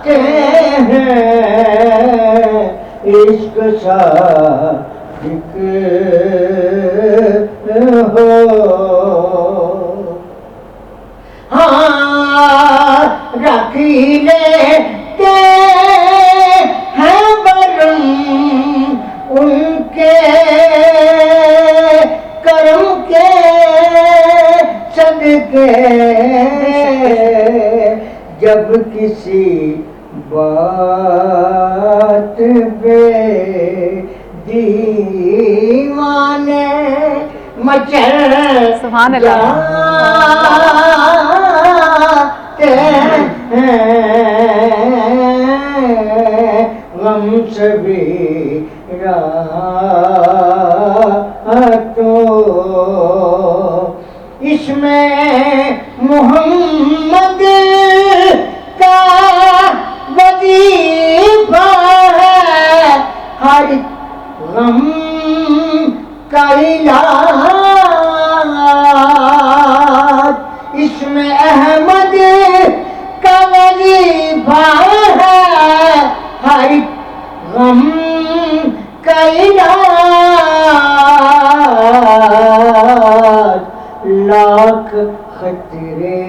جاتے ہیں عشق صادق ہو ہاں رکھ لیتے ہیں برم ان کے کرم کے صدقے جب کسی بات پہ دیوانے مچل سبحان اللہ جاتے ہیں غم سبھی راحت تو اس میں محمد کا وظیفہ ہے ہر غم کا علاج اس میں احمد کا وظیفہ ہے ہر غم کا علاج لاکھ خطرے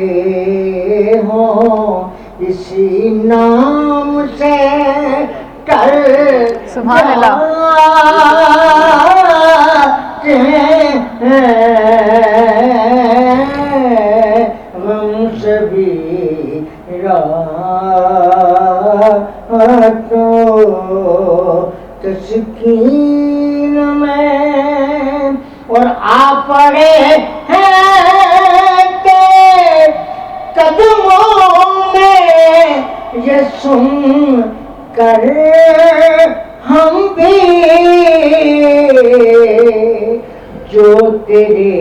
ہوں اسی نام سے کر سبحان اللہ جاتے ہیں غم سبھی راحت تو تسکین میں اور آ پڑے ہیں کہ قدموں میں یہ سن کر ہم بھی جو تیرے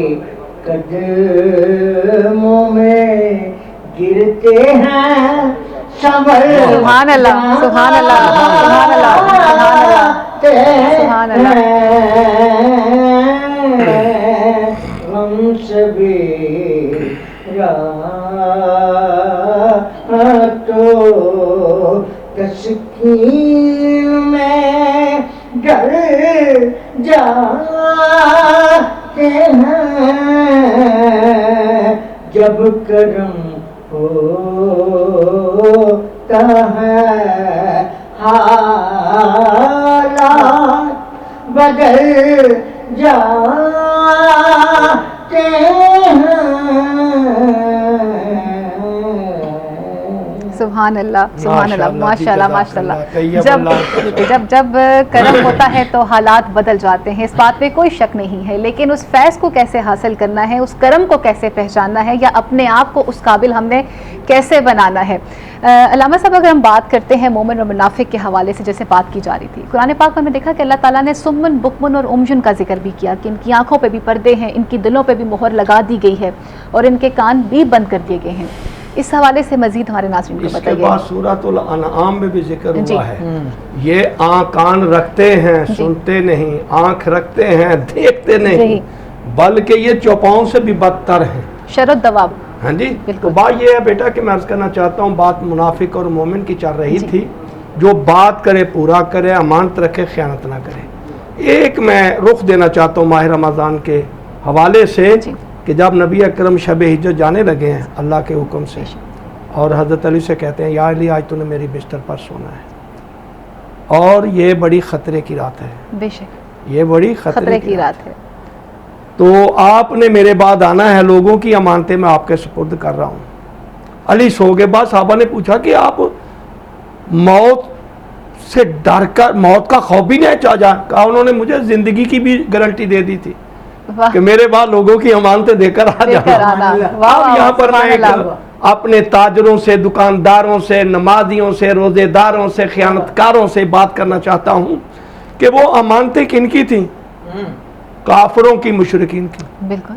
قدموں میں گرتے ہیں صبر سبحان اللہ سبحان اللہ سبحان اللہ سبحان اللہ ہم سبھی راحت تو تسکین میں ڈر جاتے ہیں جب کرم ہوتا ہے حالات بدل جاتے ہیں سبحان اللہ سبحان اللہ ماشاءاللہ، ماشاء اللہ طیب ماشاء اللہ اللہ. جب کرم ہوتا ہے تو حالات بدل جاتے ہیں، اس بات پہ کوئی شک نہیں ہے، لیکن اس فیض کو کیسے حاصل کرنا ہے، اس کرم کو کیسے پہچاننا ہے، یا اپنے آپ کو اس قابل ہم نے کیسے بنانا ہے. علامہ صاحب اگر ہم بات کرتے ہیں مومن اور منافق کے حوالے سے، جیسے بات کی جا رہی تھی، قرآن پاک میں ہم نے دیکھا کہ اللہ تعالیٰ نے سمن بکمن اور امجن کا ذکر بھی کیا کہ ان کی آنکھوں پہ بھی پردے ہیں، ان کی دلوں پہ بھی مہر لگا دی گئی ہے اور ان کے کان بھی بند کر دیے گئے ہیں. اس حوالے سے مزید ہمارے ناظرین کو اس کے بتائیے. بعد سورۃ الانعام میں بھی ذکر جی. ہوا ہے، یہ کان رکھتے ہیں سنتے نہیں، آنکھ رکھتے ہیں دیکھتے نہیں، بلکہ یہ چوپاؤں سے بھی بدتر ہیں. شرط دواب. ہاں جی. بالکل. تو بات یہ ہے بیٹا کہ میں عرض کرنا چاہتا ہوں، بات منافق اور مومن کی چل رہی تھی. جو بات کرے پورا کرے، امانت رکھے، خیانت نہ کرے. ایک میں رخ دینا چاہتا ہوں ماہ رمضان کے حوالے سے کہ جب نبی اکرم شب ہجرت جانے لگے ہیں اللہ کے حکم سے، اور حضرت علی سے کہتے ہیں یا علی آج تو نے میری بستر پر سونا ہے، اور یہ بڑی خطرے کی رات ہے. بے شک یہ بڑی خطرے کی رات ہے. تو آپ نے میرے بعد آنا ہے، لوگوں کی امانتیں میں آپ کے سپرد کر رہا ہوں. علی سو کے بعد صحابہ نے پوچھا کہ آپ موت سے ڈر کر، موت کا خوف بھی نہیں چاہ جا؟ کہا انہوں نے مجھے زندگی کی بھی گارنٹی دے دی تھی کہ میرے بعد لوگوں کی امانتیں دے کر آ جانا. اب یہاں پر میں اپنے تاجروں سے، دکانداروں سے، نمازیوں سے، روزے داروں سے، خیانتکاروں سے بات کرنا چاہتا ہوں کہ وہ امانتیں کن کی تھیں؟ کافروں کی، مشرکین کی. بالکل.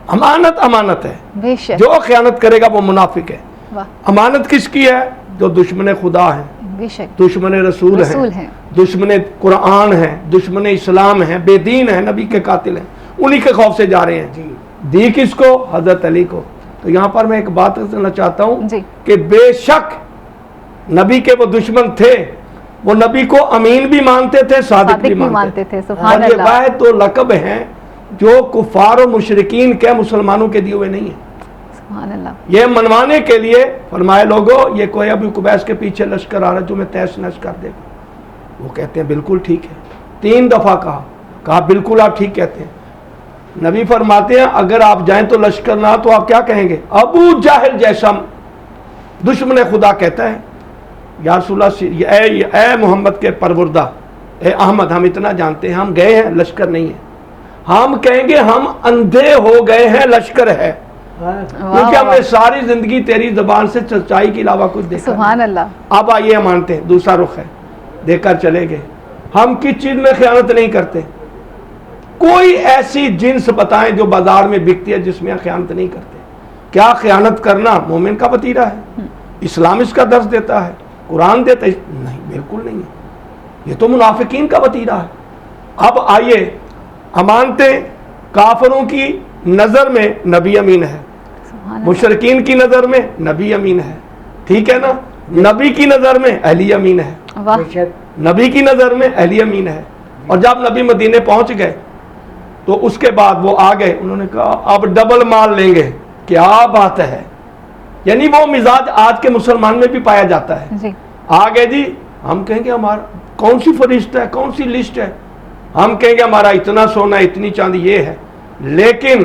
امانت امانت ہے. بے شک. جو خیانت کرے گا وہ منافق ہے. واہ. امانت کس کی ہے؟ جو دشمن خدا ہیں، بے شک. دشمن رسول ہیں، دشمن قرآن ہیں، دشمن اسلام ہیں، بے دین ہیں، نبی کے قاتل ہیں، انہی کے خوف سے جا رہے ہیں. دی کس کو؟ حضرت علی کو. تو یہاں پر میں ایک بات کرنا چاہتا ہوں کہ بے شک نبی کے وہ دشمن تھے، وہ نبی کو امین بھی مانتے تھے، صادق بھی مانتے تھے. سبحان اور یہ اللہ. واحد تو لقب ہیں جو کفار و مشرکین کے مسلمانوں کے دیے ہوئے نہیں ہیں. سبحان اللہ. یہ منوانے کے لیے فرمائے لوگوں یہ کوئی ابو قبیس کے پیچھے لشکر آ رہا ہے جو میں تہس نش کر دے گا. وہ کہتے ہیں بالکل ٹھیک ہے. 3 دفعہ کہا بالکل آپ ٹھیک کہتے ہیں. نبی فرماتے ہیں اگر آپ جائیں تو لشکر نہ تو آپ کیا کہیں گے؟ ابو جہل جیسا دشمن خدا کہتا ہے یا رسول اللہ، اے محمد کے پروردہ، اے احمد، ہم اتنا جانتے ہیں، ہم گئے ہیں، لشکر نہیں ہے. ہم کہیں گے ہم اندھے ہو گئے ہیں، لشکر ہے، کیونکہ ہم نے ساری زندگی تیری زبان سے سچائی کے علاوہ کچھ دیکھا. سبحان اللہ. اب آئیے مانتے ہیں. دوسرا رخ ہے، دیکھ کر چلے گئے. ہم کس چیز میں خیانت نہیں کرتے؟ کوئی ایسی جنس بتائیں جو بازار میں بکتی ہے جس میں خیانت نہیں کرتے. کیا خیانت کرنا مومن کا وتیرہ ہے؟ اسلام اس کا درس دیتا ہے، قرآن دیتا ہے؟ نہیں، بالکل نہیں ہے. یہ تو منافقین کا وتیرہ ہے. اب آئیے، امانتیں کافروں کی نظر میں نبی امین ہے، مشرکین کی نظر میں نبی امین ہے، ٹھیک ہے نا؟ نبی کی نظر میں علی امین ہے، نبی کی نظر میں علی امین ہے. اور جب نبی مدینے پہنچ گئے تو اس کے بعد وہ آ گئے، انہوں نے کہا اب ڈبل مال لیں گے. کیا بات ہے! یعنی وہ مزاج آج کے مسلمان میں بھی پایا جاتا ہے. آگے جی ہم کہیں گے ہمارا کون سی فہرست ہے، کون سی لسٹ ہے، ہم کہیں گے ہمارا اتنا سونا، اتنی چاندی یہ ہے. لیکن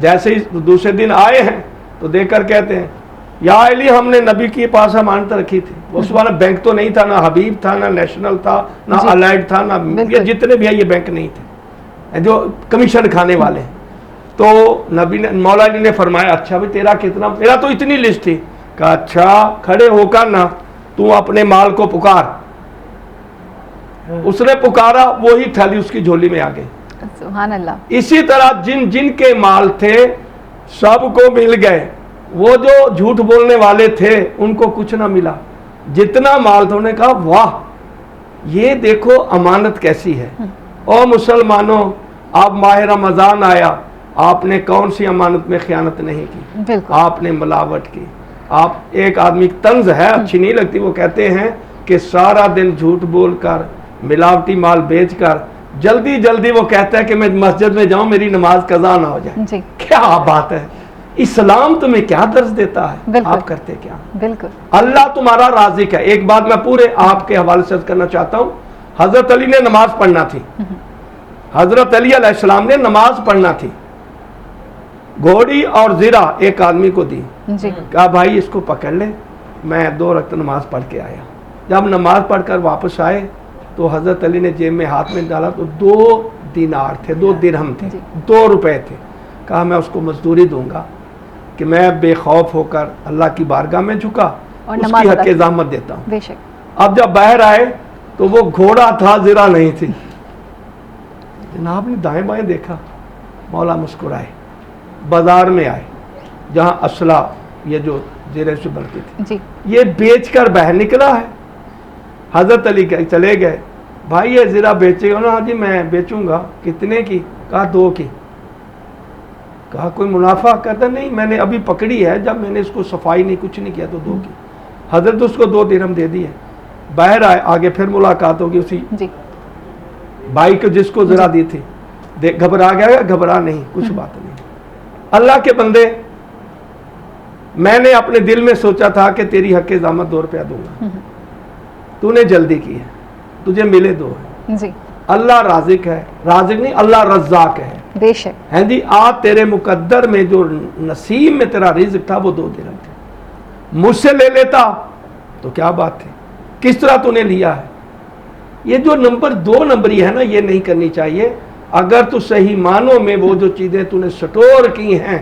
جیسے ہی دوسرے دن آئے ہیں تو دیکھ کر کہتے ہیں یا علی ہم نے نبی کے پاس امانت رکھی تھی. اس والا بینک تو نہیں تھا، نہ حبیب تھا، نہ نیشنل تھا، نہ الائڈ تھا، نہ یہ جتنے بھی ہیں یہ بینک نہیں تھے جو کمیشن کھانے والے ہیں. تو نبی نے، مولا علی نے فرمایا اچھا بھی تیرا کتنا؟ میرا تو اتنی لسٹ تھی. کہا اچھا کھڑے ہو کر نہ تو اپنے مال کو پکار. اس نے پکارا، وہی تھیلی اس کی جھولی میں آ گئی. سبحان اللہ. اسی طرح جن جن کے مال تھے سب کو مل گئے. وہ جو جھوٹ بولنے والے تھے ان کو کچھ نہ ملا. جتنا مال تھا انہوں نے کہا واہ یہ دیکھو امانت کیسی ہے. او مسلمانوں، اب ماہ رمضان آیا، آپ نے کون سی امانت میں خیانت نہیں کی؟ آپ نے ملاوٹ کی. آپ ایک آدمی طنز ہے، اچھی نہیں لگتی، وہ کہتے ہیں کہ سارا دن جھوٹ بول کر، ملاوٹی مال بیچ کر، جلدی جلدی وہ کہتا ہے کہ میں مسجد میں جاؤں میری نماز قضا نہ ہو جائے. کیا بات ہے! اسلام تمہیں کیا درس دیتا ہے؟ آپ کرتے کیا؟ بالکل. اللہ تمہارا رازق ہے. ایک بات میں پورے آپ کے حوالے سے کرنا چاہتا ہوں. حضرت علی نے نماز پڑھنا تھی، حضرت علی علیہ السلام نے نماز پڑھنا تھی. گھوڑی اور زرہ ایک آدمی کو دی. کہا بھائی اس کو پکڑ لے، میں 2 رکعت نماز پڑھ کے آیا. جب نماز پڑھ کر واپس آئے تو حضرت علی نے جیب میں ہاتھ میں ڈالا تو 2 دینار تھے, 2 درہم تھے, 2 روپے تھے. کہا میں اس کو مزدوری دوں گا کہ میں بے خوف ہو کر اللہ کی بارگاہ میں جھکا اور اس نماز کی ادا حق زحمت دیتا ہوں. بے شک. اب جب باہر آئے تو وہ گھوڑا تھا, زرہ نہیں تھی. جناب نے دائیں بائیں دیکھا, مولا مسکرائے. بازار میں آئے جہاں اسلحہ یہ جو زرے سے بنتی تھی, جی یہ بیچ کر باہر نکلا ہے. حضرت علی چلے گئے, بھائی یہ زرہ بیچے گا؟ ہاں جی میں بیچوں گا. کتنے کی؟ کہا 2 کی. کہا کوئی منافع؟ کہتا نہیں میں نے ابھی پکڑی ہے, جب میں نے اس کو صفائی نہیں کچھ نہیں کیا تو 2 کی. حضرت اس کو 2 درہم دے دیے. باہر آئے, آگے پھر ملاقات ہوگی اسی جی بھائی کو جس کو ذرا دی تھی. گھبرا گیا؟ گھبرا نہیں, کچھ بات نہیں. اللہ کے بندے, میں نے اپنے دل میں سوچا تھا کہ تیری حق ضامت 2 روپیہ دوں گا, تو نے جلدی کی ہے, تجھے ملے 2 ہے. جی اللہ رازق ہے, رازق نہیں اللہ رزاق ہے. بے شک. ہیں جی آج تیرے مقدر میں جو نصیب میں تیرا رزق تھا وہ 2 درہم تھے. مجھ سے لے لیتا تو کیا بات تھی, کس طرح تو نے لیا ہے. یہ جو نمبر 2 نمبری ہے نا, یہ نہیں کرنی چاہیے. اگر تو صحیح معنوں میں وہ جو چیزیں تو نے سٹور کی ہیں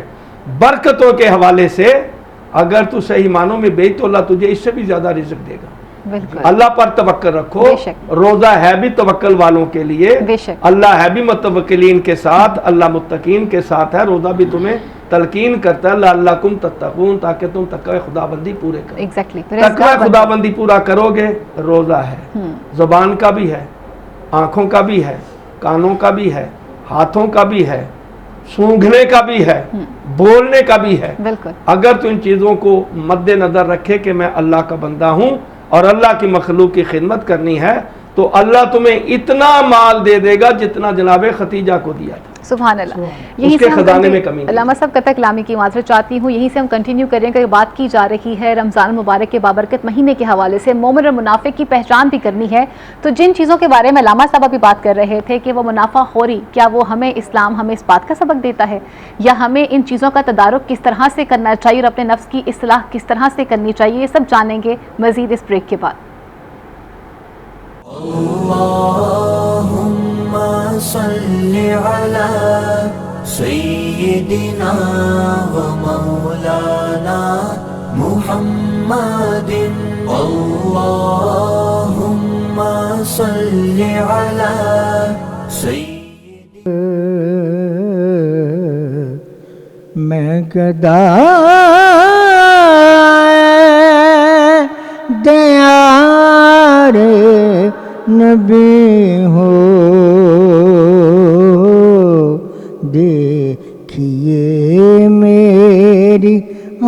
برکتوں کے حوالے سے, اگر تو صحیح معنوں میں بیچ تو اللہ تجھے اس سے بھی زیادہ رزق دے گا. بالکل. اللہ پر توکل رکھو. بے شک. روزہ ہے بھی توکل والوں کے لیے, بے شک. اللہ ہے بھی متوکلین کے ساتھ, اللہ متقین کے ساتھ ہے. روزہ بھی تمہیں تلقین کرتا ہے لعلکم تتقون, تاکہ تم تقوی خدابندی پورے کرو. ایگزیکٹلی. تقوی خدابندی پورا کرو گے, روزہ ہے. زبان کا بھی ہے, آنکھوں کا بھی ہے, کانوں کا بھی ہے, ہاتھوں کا بھی ہے, سونگھنے کا بھی ہے, بولنے کا بھی ہے. بالکل. اگر تو ان چیزوں کو مد نظر رکھے کہ میں اللہ کا بندہ ہوں اور اللہ کی مخلوق کی خدمت کرنی ہے, تو اللہ تمہیں اتنا مال دے دے گا جتنا جناب ختیجہ کو دیا تھا. سبحان اللہ. اس کے خزانے میں کمی نہیں. علامہ صاحب قطع کلامی کی معذرت چاہتی ہوں, یہیں سے ہم کنٹینیو کریں کہ بات کی جا رہی ہے رمضان المبارک کے بابرکت مہینے کے حوالے سے مومن اور منافق کی پہچان بھی کرنی ہے. تو جن چیزوں کے بارے میں علامہ صاحب ابھی بات کر رہے تھے کہ وہ منافع خوری, کیا وہ ہمیں اسلام ہمیں اس بات کا سبق دیتا ہے, یا ہمیں ان چیزوں کا تدارک کس طرح سے کرنا چاہیے اور اپنے نفس کی اصلاح کس طرح سے کرنی چاہیے, یہ سب جانیں گے مزید اس بریک کے بعد. اللہم صلی علی سیدنا و مولانا محمد. اللہم صلی علی سیدنا. میں گدا دیار نبی ہو, دیکھیے میری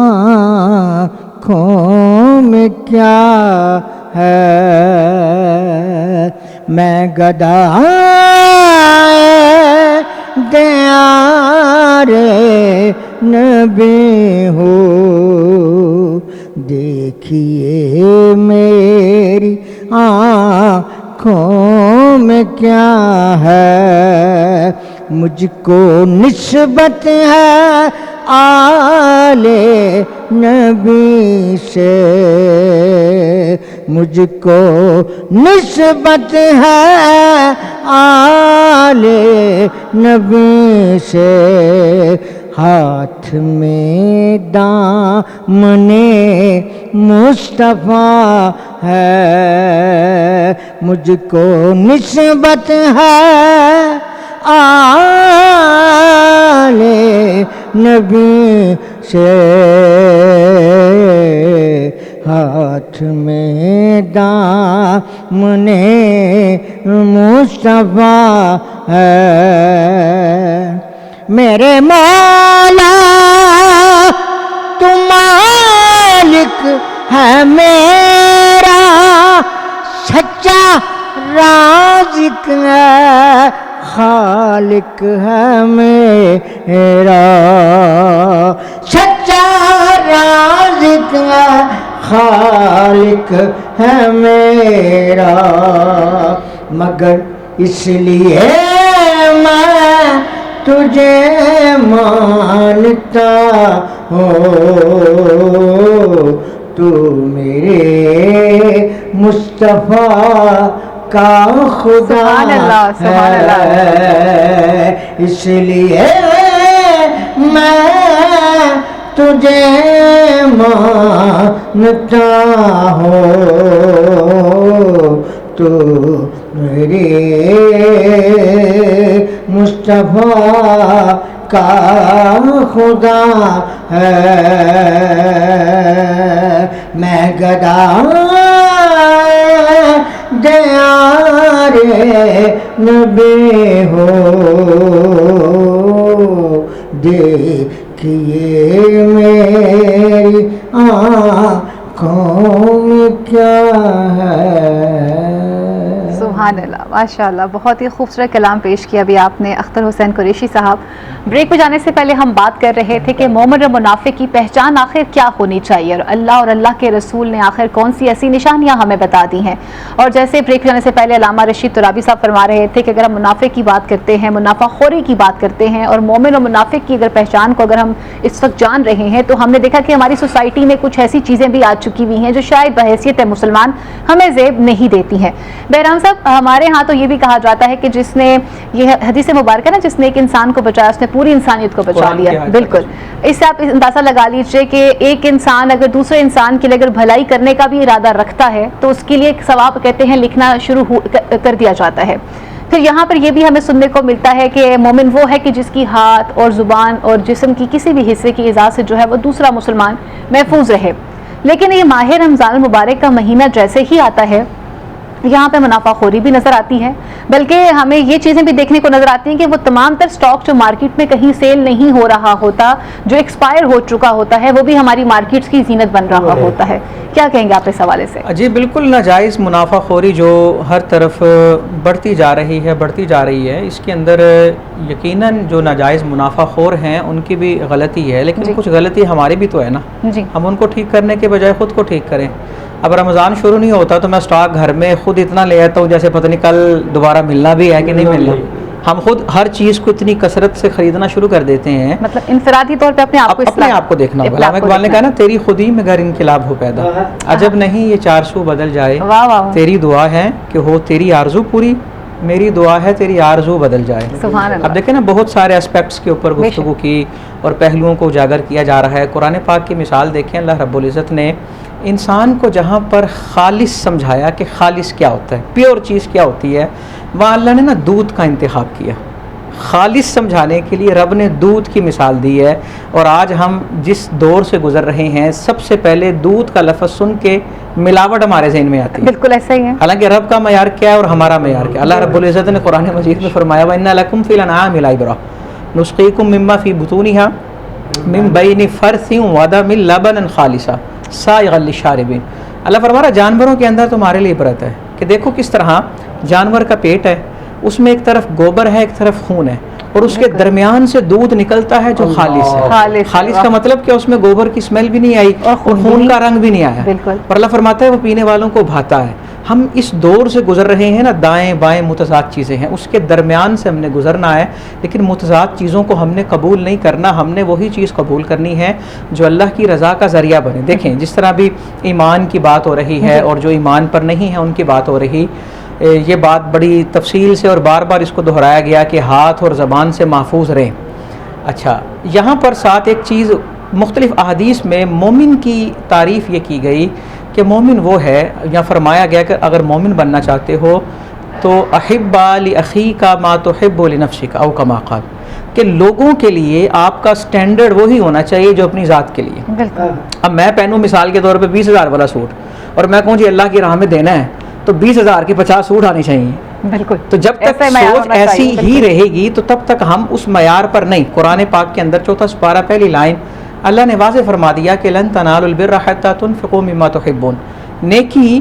آنکھوں میں کیا ہے. میں گدا دیار نبی ہو, دیکھیے میری آنکھوں میں کیا ہے. مجھ کو نسبت ہے آل نبی سے, مجھ کو نسبت ہے آل نبی سے. ہاتھ میں دامن مصطفیٰ ہے, مجھ کو نسبت ہے آل نبی سے. ہاتھ میں دامن مصطفیٰ ہے. میرے مولا تو مالک ہے میرا, سچا رازق ہے, خالق ہے میرا. سچا رازق ہے, خالق ہے میرا. مگر اس لیے میں تجھے مانتا ہوں, تو میرے مصطفیٰ کا خدا سبحان اللہ، سبحان اللہ۔ ہے، اس لیے میں تجھے مانتا ہوں، تو میرے مصطفیٰ کا خدا ہے۔ میں گدا دیار نبی ہوں، دیکھیے میری آنکھوں میں کیا ہے۔ سبحان اللہ، ماشاء اللہ، بہت ہی خوبصورت کلام پیش کیا ابھی آپ نے اختر حسین قریشی صاحب۔ بریک پہ جانے سے پہلے ہم بات کر رہے تھے کہ مومن اور منافق کی پہچان آخر کیا ہونی چاہیے، اور اللہ کے رسول نے آخر کون سی ایسی نشانیاں ہمیں بتا دی ہیں۔ اور جیسے بریک پہ جانے سے پہلے علامہ رشید ترابی صاحب فرما رہے تھے کہ اگر ہم منافق کی بات کرتے ہیں، منافع خوری کی بات کرتے ہیں، اور مومن اور منافق کی اگر پہچان کو اگر ہم اس وقت جان رہے ہیں، تو ہم نے دیکھا کہ ہماری سوسائٹی میں کچھ ایسی چیزیں بھی آ چکی ہوئی ہیں جو شاید بحیثیت مسلمان ہمیں زیب نہیں دیتی ہیں۔ بہرام صاحب، ہمارے ہاں تو یہ بھی کہا جاتا ہے کہ جس نے، یہ حدیث مبارکہ نا، جس نے ایک انسان کو بچایا اس نے پوری انسانیت کو بچا لیا۔ بالکل، اس سے آپ اندازہ لگا لیجئے کہ ایک انسان اگر دوسرے انسان کے لیے اگر بھلائی کرنے کا بھی ارادہ رکھتا ہے تو اس کے لیے ایک ثواب کہتے ہیں لکھنا شروع کر دیا جاتا ہے۔ پھر یہاں پر یہ بھی ہمیں سننے کو ملتا ہے کہ مومن وہ ہے کہ جس کی ہاتھ اور زبان اور جسم کی کسی بھی حصے کی ایذا سے جو ہے وہ دوسرا مسلمان محفوظ رہے۔ لیکن یہ ماہ رمضان المبارک کا مہینہ جیسے ہی آتا ہے، یہاں پہ منافع خوری بھی نظر آتی ہے، بلکہ ہمیں یہ چیزیں بھی دیکھنے کو نظر آتی ہیں کہ وہ تمام تر سٹاک جو مارکیٹ میں کہیں سیل نہیں ہو رہا ہوتا، جو ایکسپائر ہو چکا ہوتا ہے، وہ بھی ہماری مارکیٹس کی زینت بن رہا ہوتا ہے۔ کیا کہیں گے آپ اس حوالے سے؟ جی بالکل، ناجائز منافع خوری جو ہر طرف بڑھتی جا رہی ہے، اس کے اندر یقیناً جو ناجائز منافع خور ہیں ان کی بھی غلطی ہے، لیکن کچھ غلطی ہماری بھی تو ہے نا، ہم ان کو ٹھیک کرنے کے بجائے خود کو ٹھیک کریں۔ اب رمضان شروع نہیں ہوتا تو میں سٹاک گھر میں خود اتنا لے آتا ہوں جیسے پتہ نہیں کل دوبارہ ملنا بھی ہے کہ نہیں ملنا۔ ہم خود ہر چیز کو اتنی کثرت سے خریدنا شروع کر دیتے ہیں، مطلب انفرادی طور پہ اپنے آپ کو دیکھنا ہوگا۔ علامہ اقبال نے کہا نا، تیری خودی میں گر انقلاب ہو پیدا، عجب نہیں یہ 400 بدل جائے، تیری دعا ہے کہ ہو تیری آرزو پوری، میری دعا ہے تیری آرزو بدل جائے۔ سبحان اللہ۔ اب دیکھیں نا، بہت سارے اسپیکٹس کے اوپر گفتگو کی اور پہلوؤں کو اجاگر کیا جا رہا ہے۔ قرآن پاک کی مثال دیکھیں، اللہ رب العزت نے انسان کو جہاں پر خالص سمجھایا کہ خالص کیا ہوتا ہے، پیور چیز کیا ہوتی ہے، وہاں اللہ نے نا دودھ کا انتخاب کیا۔ خالص سمجھانے کے لیے رب نے دودھ کی مثال دی ہے، اور آج ہم جس دور سے گزر رہے ہیں، سب سے پہلے دودھ کا لفظ سن کے ملاوٹ ہمارے ذہن میں آتی ہے۔ بالکل ایسا ہی ہے، حالانکہ رب کا معیار کیا ہے اور ہمارا معیار کیا ہے؟ اللہ رب العزت نے قرآن مجید میں فرمایا وَإِنَّ لَكُمْ فِي الْأَنْعَامِ لَعِبْرَةً نُسْقِيكُم مِّمَّا فِي بُطُونِهَا مِن بَيْنِ فَرْثٍ وَدَمٍ لَبَنًا خَالِصًا سَائِغًا لِلشَّارِبِينَ۔ اللہ فرما رہا جانوروں کے اندر تمہارے لیے عبرت ہے کہ دیکھو کس طرح جانور کا پیٹ ہے، اس میں ایک طرف گوبر ہے ایک طرف خون ہے، اور اس کے درمیان سے دودھ نکلتا ہے جو خالص ہے۔ خالص کا مطلب کہ اس میں گوبر کی اسمیل بھی نہیں آئی اور خون کا رنگ بھی نہیں آیا، اور اللہ فرماتا ہے وہ پینے والوں کو بھاتا ہے۔ ہم اس دور سے گزر رہے ہیں نا، دائیں بائیں متضاد چیزیں ہیں، اس کے درمیان سے ہم نے گزرنا ہے، لیکن متضاد چیزوں کو ہم نے قبول نہیں کرنا، ہم نے وہی چیز قبول کرنی ہے جو اللہ کی رضا کا ذریعہ بنے۔ دیکھیں جس طرح بھی ایمان کی بات ہو رہی ہے اور جو ایمان پر نہیں ہے ان کی بات ہو رہی، یہ بات بڑی تفصیل سے اور بار بار اس کو دہرایا گیا کہ ہاتھ اور زبان سے محفوظ رہیں۔ اچھا، یہاں پر ساتھ ایک چیز مختلف احادیث میں مومن کی تعریف یہ کی گئی کہ مومن وہ ہے، یا فرمایا گیا کہ اگر مومن بننا چاہتے ہو تو احب لاخیک ما تحب لنفسک او کما قال، کہ لوگوں کے لیے آپ کا سٹینڈرڈ وہی ہونا چاہیے جو اپنی ذات کے لیے۔ اب میں پہنوں مثال کے طور پہ 20,000 والا سوٹ، اور میں کہوں جی اللہ کی راہ میں دینا ہے تو 20,000 کی 50 سوٹ آنے چاہیے۔ بالکل، تو جب تک سوچ ایسی ہی رہے گی تو تب تک ہم اس معیار پر نہیں۔ قرآن پاک کے اندر 4 سپارہ پہلی لائن اللہ نے واضح فرما دیا کہ لن تنالوا البر حتى تنفقوا مما تحبون، نیکی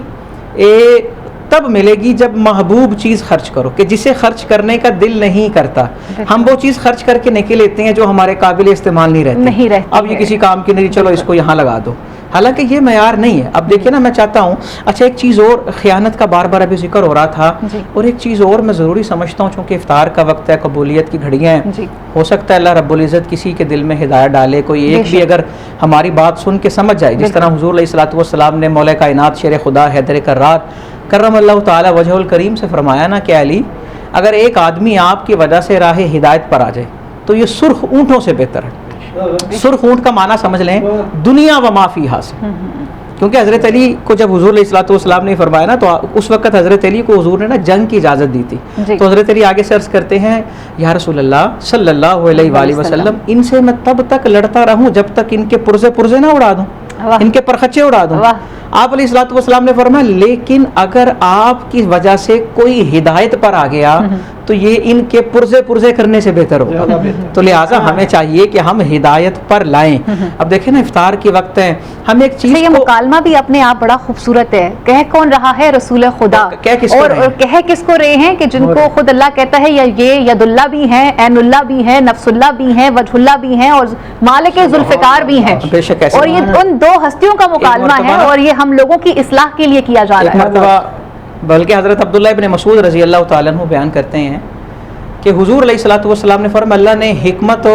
تب ملے گی جب محبوب چیز خرچ کرو، کہ جسے خرچ کرنے کا دل نہیں کرتا۔ ہم وہ چیز خرچ کر کے نیکی لیتے ہیں جو ہمارے قابل استعمال نہیں رہتی۔ اب یہ کسی کام کی نہیں، چلو اس کو یہاں لگا دو، حالانکہ یہ معیار نہیں ہے. اب دیکھیں نا, میں چاہتا ہوں, اچھا ایک چیز اور, خیانت کا بار بار ابھی ذکر ہو رہا تھا, اور ایک چیز اور میں ضروری سمجھتا ہوں, چونکہ افطار کا وقت ہے, قبولیت کی گھڑیاں ہیں, ہو سکتا ہے اللہ رب العزت کسی کے دل میں ہدایت ڈالے, کوئی ایک بھی اگر ہماری بات سن کے سمجھ جائے, جس طرح حضور علیہ الصلوۃ والسلام نے مولا کائنات شیر خدا حیدر کرار کرم اللہ تعالی وجہ الکریم سے فرمایا نا کہ علی, اگر ایک آدمی آپ کی وجہ سے راہ ہدایت پر آ جائے تو یہ سرخ اونٹوں سے بہتر ہے. سرخ اونٹ کا معنی سمجھ لیں, دنیا و ما فیہا سے, کیونکہ حضرت علی کو جب حضور علیہ الصلوۃ والسلام نے فرمایا نا, تو اس وقت حضرت علی کو حضور نے نا جنگ کی اجازت دی تھی. تو حضرت علی آگے سے عرض کرتے ہیں, یا رسول اللہ صلی اللہ علیہ وآلہ وسلم, ان سے میں تب تک لڑتا رہوں جب تک ان کے پرزے نہ اڑا دوں, ان کے پرخچے اڑا دوں. آپ علیہ الصلوۃ والسلام نے فرمایا, لیکن اگر آپ کی وجہ سے کوئی ہدایت پر آ گیا تو یہ ان کے پرزے کرنے سے بہتر ہوگا. تو لہٰذا ہمیں چاہیے کہ ہم ہدایت پر لائیں. اب دیکھیں نا, افطار کے وقت ہے, ہم ایک چیز, یہ مکالمہ بھی اپنے آپ بڑا خوبصورت ہے. کہہ کون رہا ہے رسول خدا, اور کہہ کس کو رہے ہیں کہ جن کو خود اللہ کہتا ہے یا یہ ید اللہ بھی ہیں, عین اللہ بھی ہیں, نفس اللہ بھی ہیں, وجہ اللہ بھی ہیں, اور مالک ذوالفقار بھی ہیں. اور یہ ان دو ہستیوں کا مکالمہ ہے, اور یہ ہم لوگوں کی اصلاح کے لیے کیا جا رہا ہے. بلکہ حضرت عبداللہ ابن مسعود رضی اللہ تعالیٰ عنہ بیان کرتے ہیں کہ حضور علیہ الصلوۃ والسلام نے فرمایا, اللہ نے حکمت و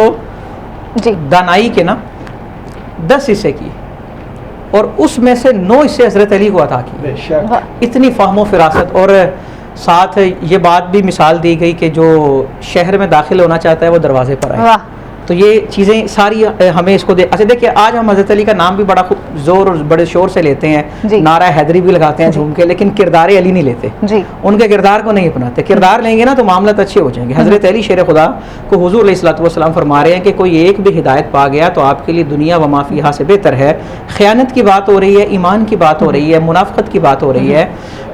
دانائی کے نا 10 حصے کی, اور اس میں سے 9 حصے حضرت علی کو عطا کی. اتنی فہم و فراست. اور ساتھ یہ بات بھی مثال دی گئی کہ جو شہر میں داخل ہونا چاہتا ہے وہ دروازے پر آئے. تو یہ چیزیں ساری ہمیں اس کو اچھا دیکھیں, آج ہم حضرت علی کا نام بھی بڑا خوب زور اور بڑے شور سے لیتے ہیں, نعرہ حیدری بھی لگاتے ہیں جھوم کے, لیکن کردار علی نہیں لیتے, ان کے کردار کو نہیں اپناتے. کردار لیں گے نا تو معاملات اچھے ہو جائیں گے. حضرت علی شیر خدا کو حضور علیہ الصلوۃ والسلام فرما رہے ہیں کہ کوئی ایک بھی ہدایت پا گیا تو آپ کے لیے دنیا و ما فیہا سے بہتر ہے. خیانت کی بات ہو رہی ہے, ایمان کی بات ہو رہی ہے, منافقت کی بات ہو رہی ہے.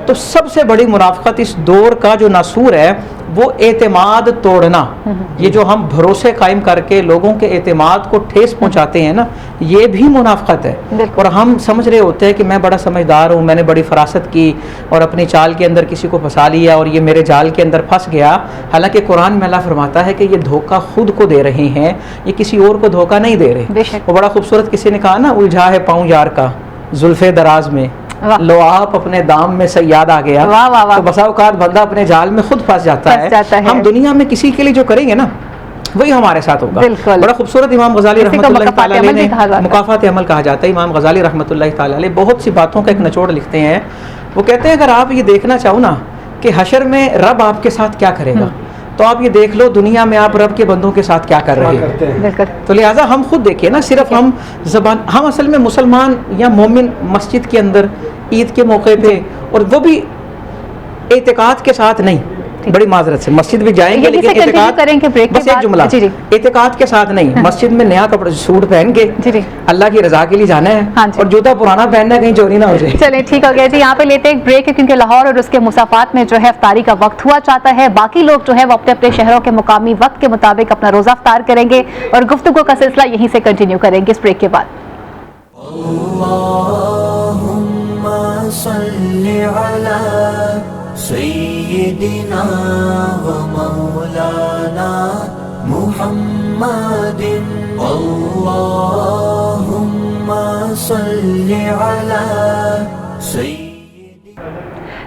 تو سب سے بڑی منافقت اس دور کا جو ناسور ہے وہ اعتماد توڑنا. یہ جو ہم بھروسے قائم کر کے لوگوں کے اعتماد کو ٹھیس پہنچاتے ہیں نا, یہ بھی منافقت ہے. اور ہم سمجھ رہے ہوتے ہیں کہ میں بڑا سمجھدار ہوں, میں نے بڑی فراست کی اور اپنی چال کے اندر کسی کو پھنسا لیا اور یہ میرے جال کے اندر پھنس گیا. حالانکہ قرآن میں اللہ فرماتا ہے کہ یہ دھوکہ خود کو دے رہے ہیں, یہ کسی اور کو دھوکہ نہیں دے رہے. وہ بڑا خوبصورت کسی نے کہا نا, الجھا ہے پاؤں یار کا زلفے دراز میں, لو آپ اپنے دام میں صیاد آ گیا. تو بسا اوقات بندہ اپنے جال میں خود پھنس جاتا ہے. ہم دنیا میں کسی کے لیے جو کریں گے نا وہی ہمارے ساتھ ہوگا. بڑا خوبصورت امام غزالی رحمۃ اللہ تعالی علیہ نے, مکافات عمل کہا جاتا ہے. امام غزالی رحمۃ اللہ تعالی علیہ بہت سی باتوں کا ایک نچوڑ لکھتے ہیں. وہ کہتے ہیں اگر آپ یہ دیکھنا چاہو نا کہ حشر میں رب آپ کے ساتھ کیا کرے گا, تو آپ یہ دیکھ لو دنیا میں آپ رب کے بندوں کے ساتھ کیا کر رہے ہیں. تو لہٰذا ہم خود دیکھیں نا, صرف ہم زبان, ہم اصل میں مسلمان یا مومن مسجد کے اندر عید کے موقع پہ, اور وہ بھی اعتقاد کے ساتھ نہیں, بڑی معذرت سے مسجد بھی جائیں گے لیکن بس ایک جملہ, اعتقاد کے ساتھ نہیں, مسجد میں نیا کپڑا سوٹ پہن کے اللہ کی رضا کے لیے جانا ہے, اور جوتا پرانا پہننا ہے کہیں چوری نہ ہو جائے. چلیں ٹھیک ہو گیا جی, یہاں پہ لیتے ہیں ایک بریک, کیونکہ لاہور اور اس کے مسافات میں جو ہے افطاری کا وقت ہوا چاہتا ہے. باقی لوگ جو ہے وہ اپنے اپنے شہروں کے مقامی وقت کے مطابق اپنا روزہ افطار کریں گے, اور گفتگو کا سلسلہ یہیں سے کنٹینیو کریں گے اس بریک کے بعد. صلی علی سیدنا و مولانا محمد, اللہم صلی علی سیدنا.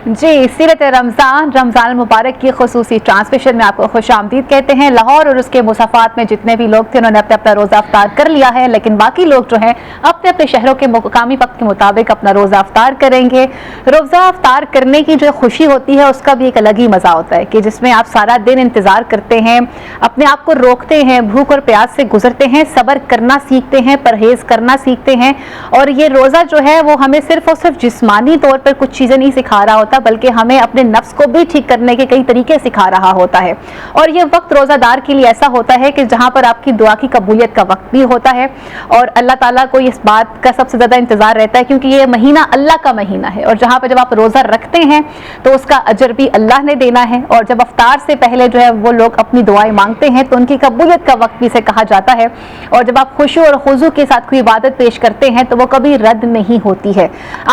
جی, سیرت رمضان المبارک کی خصوصی ٹرانسمیشن میں آپ کو خوش آمدید کہتے ہیں. لاہور اور اس کے مسافات میں جتنے بھی لوگ تھے انہوں نے اپنا روزہ افطار کر لیا ہے, لیکن باقی لوگ جو ہیں اپنے اپنے شہروں کے مقامی وقت کے مطابق اپنا روزہ افطار کریں گے. روزہ افطار کرنے کی جو خوشی ہوتی ہے اس کا بھی ایک الگ ہی مزہ ہوتا ہے, کہ جس میں آپ سارا دن انتظار کرتے ہیں, اپنے آپ کو روکتے ہیں, بھوک اور پیاس سے گزرتے ہیں, صبر کرنا سیکھتے ہیں, پرہیز کرنا سیکھتے ہیں. اور یہ روزہ جو ہے وہ ہمیں صرف اور صرف جسمانی طور پر کچھ چیزیں نہیں سکھا رہا ہوتا, بلکہ ہمیں اپنے نفس کو بھی ٹھیک کرنے کے کئی طریقے سکھا رہا ہوتا ہے. اور یہ وقت روزہ دار کے لیے ایسا ہوتا ہے کہ جہاں پر آپ کی دعا کی قبولیت کا وقت بھی ہوتا ہے, اور اللہ تعالیٰ کو اس بات کا سب سے زیادہ انتظار رہتا ہے کیونکہ یہ مہینہ اللہ کا مہینہ ہے, اور جہاں پہ جب آپ روزہ رکھتے ہیں تو اس کا اجر بھی اللہ نے دینا ہے. اور جب افطار سے پہلے جو ہے وہ لوگ اپنی دعائیں مانگتے ہیں تو ان کی قبولیت کا وقت بھی اسے کہا جاتا ہے. اور جب آپ خشوع اور خضوع کے ساتھ کوئی عبادت پیش کرتے ہیں تو وہ کبھی رد نہیں ہوتی ہے.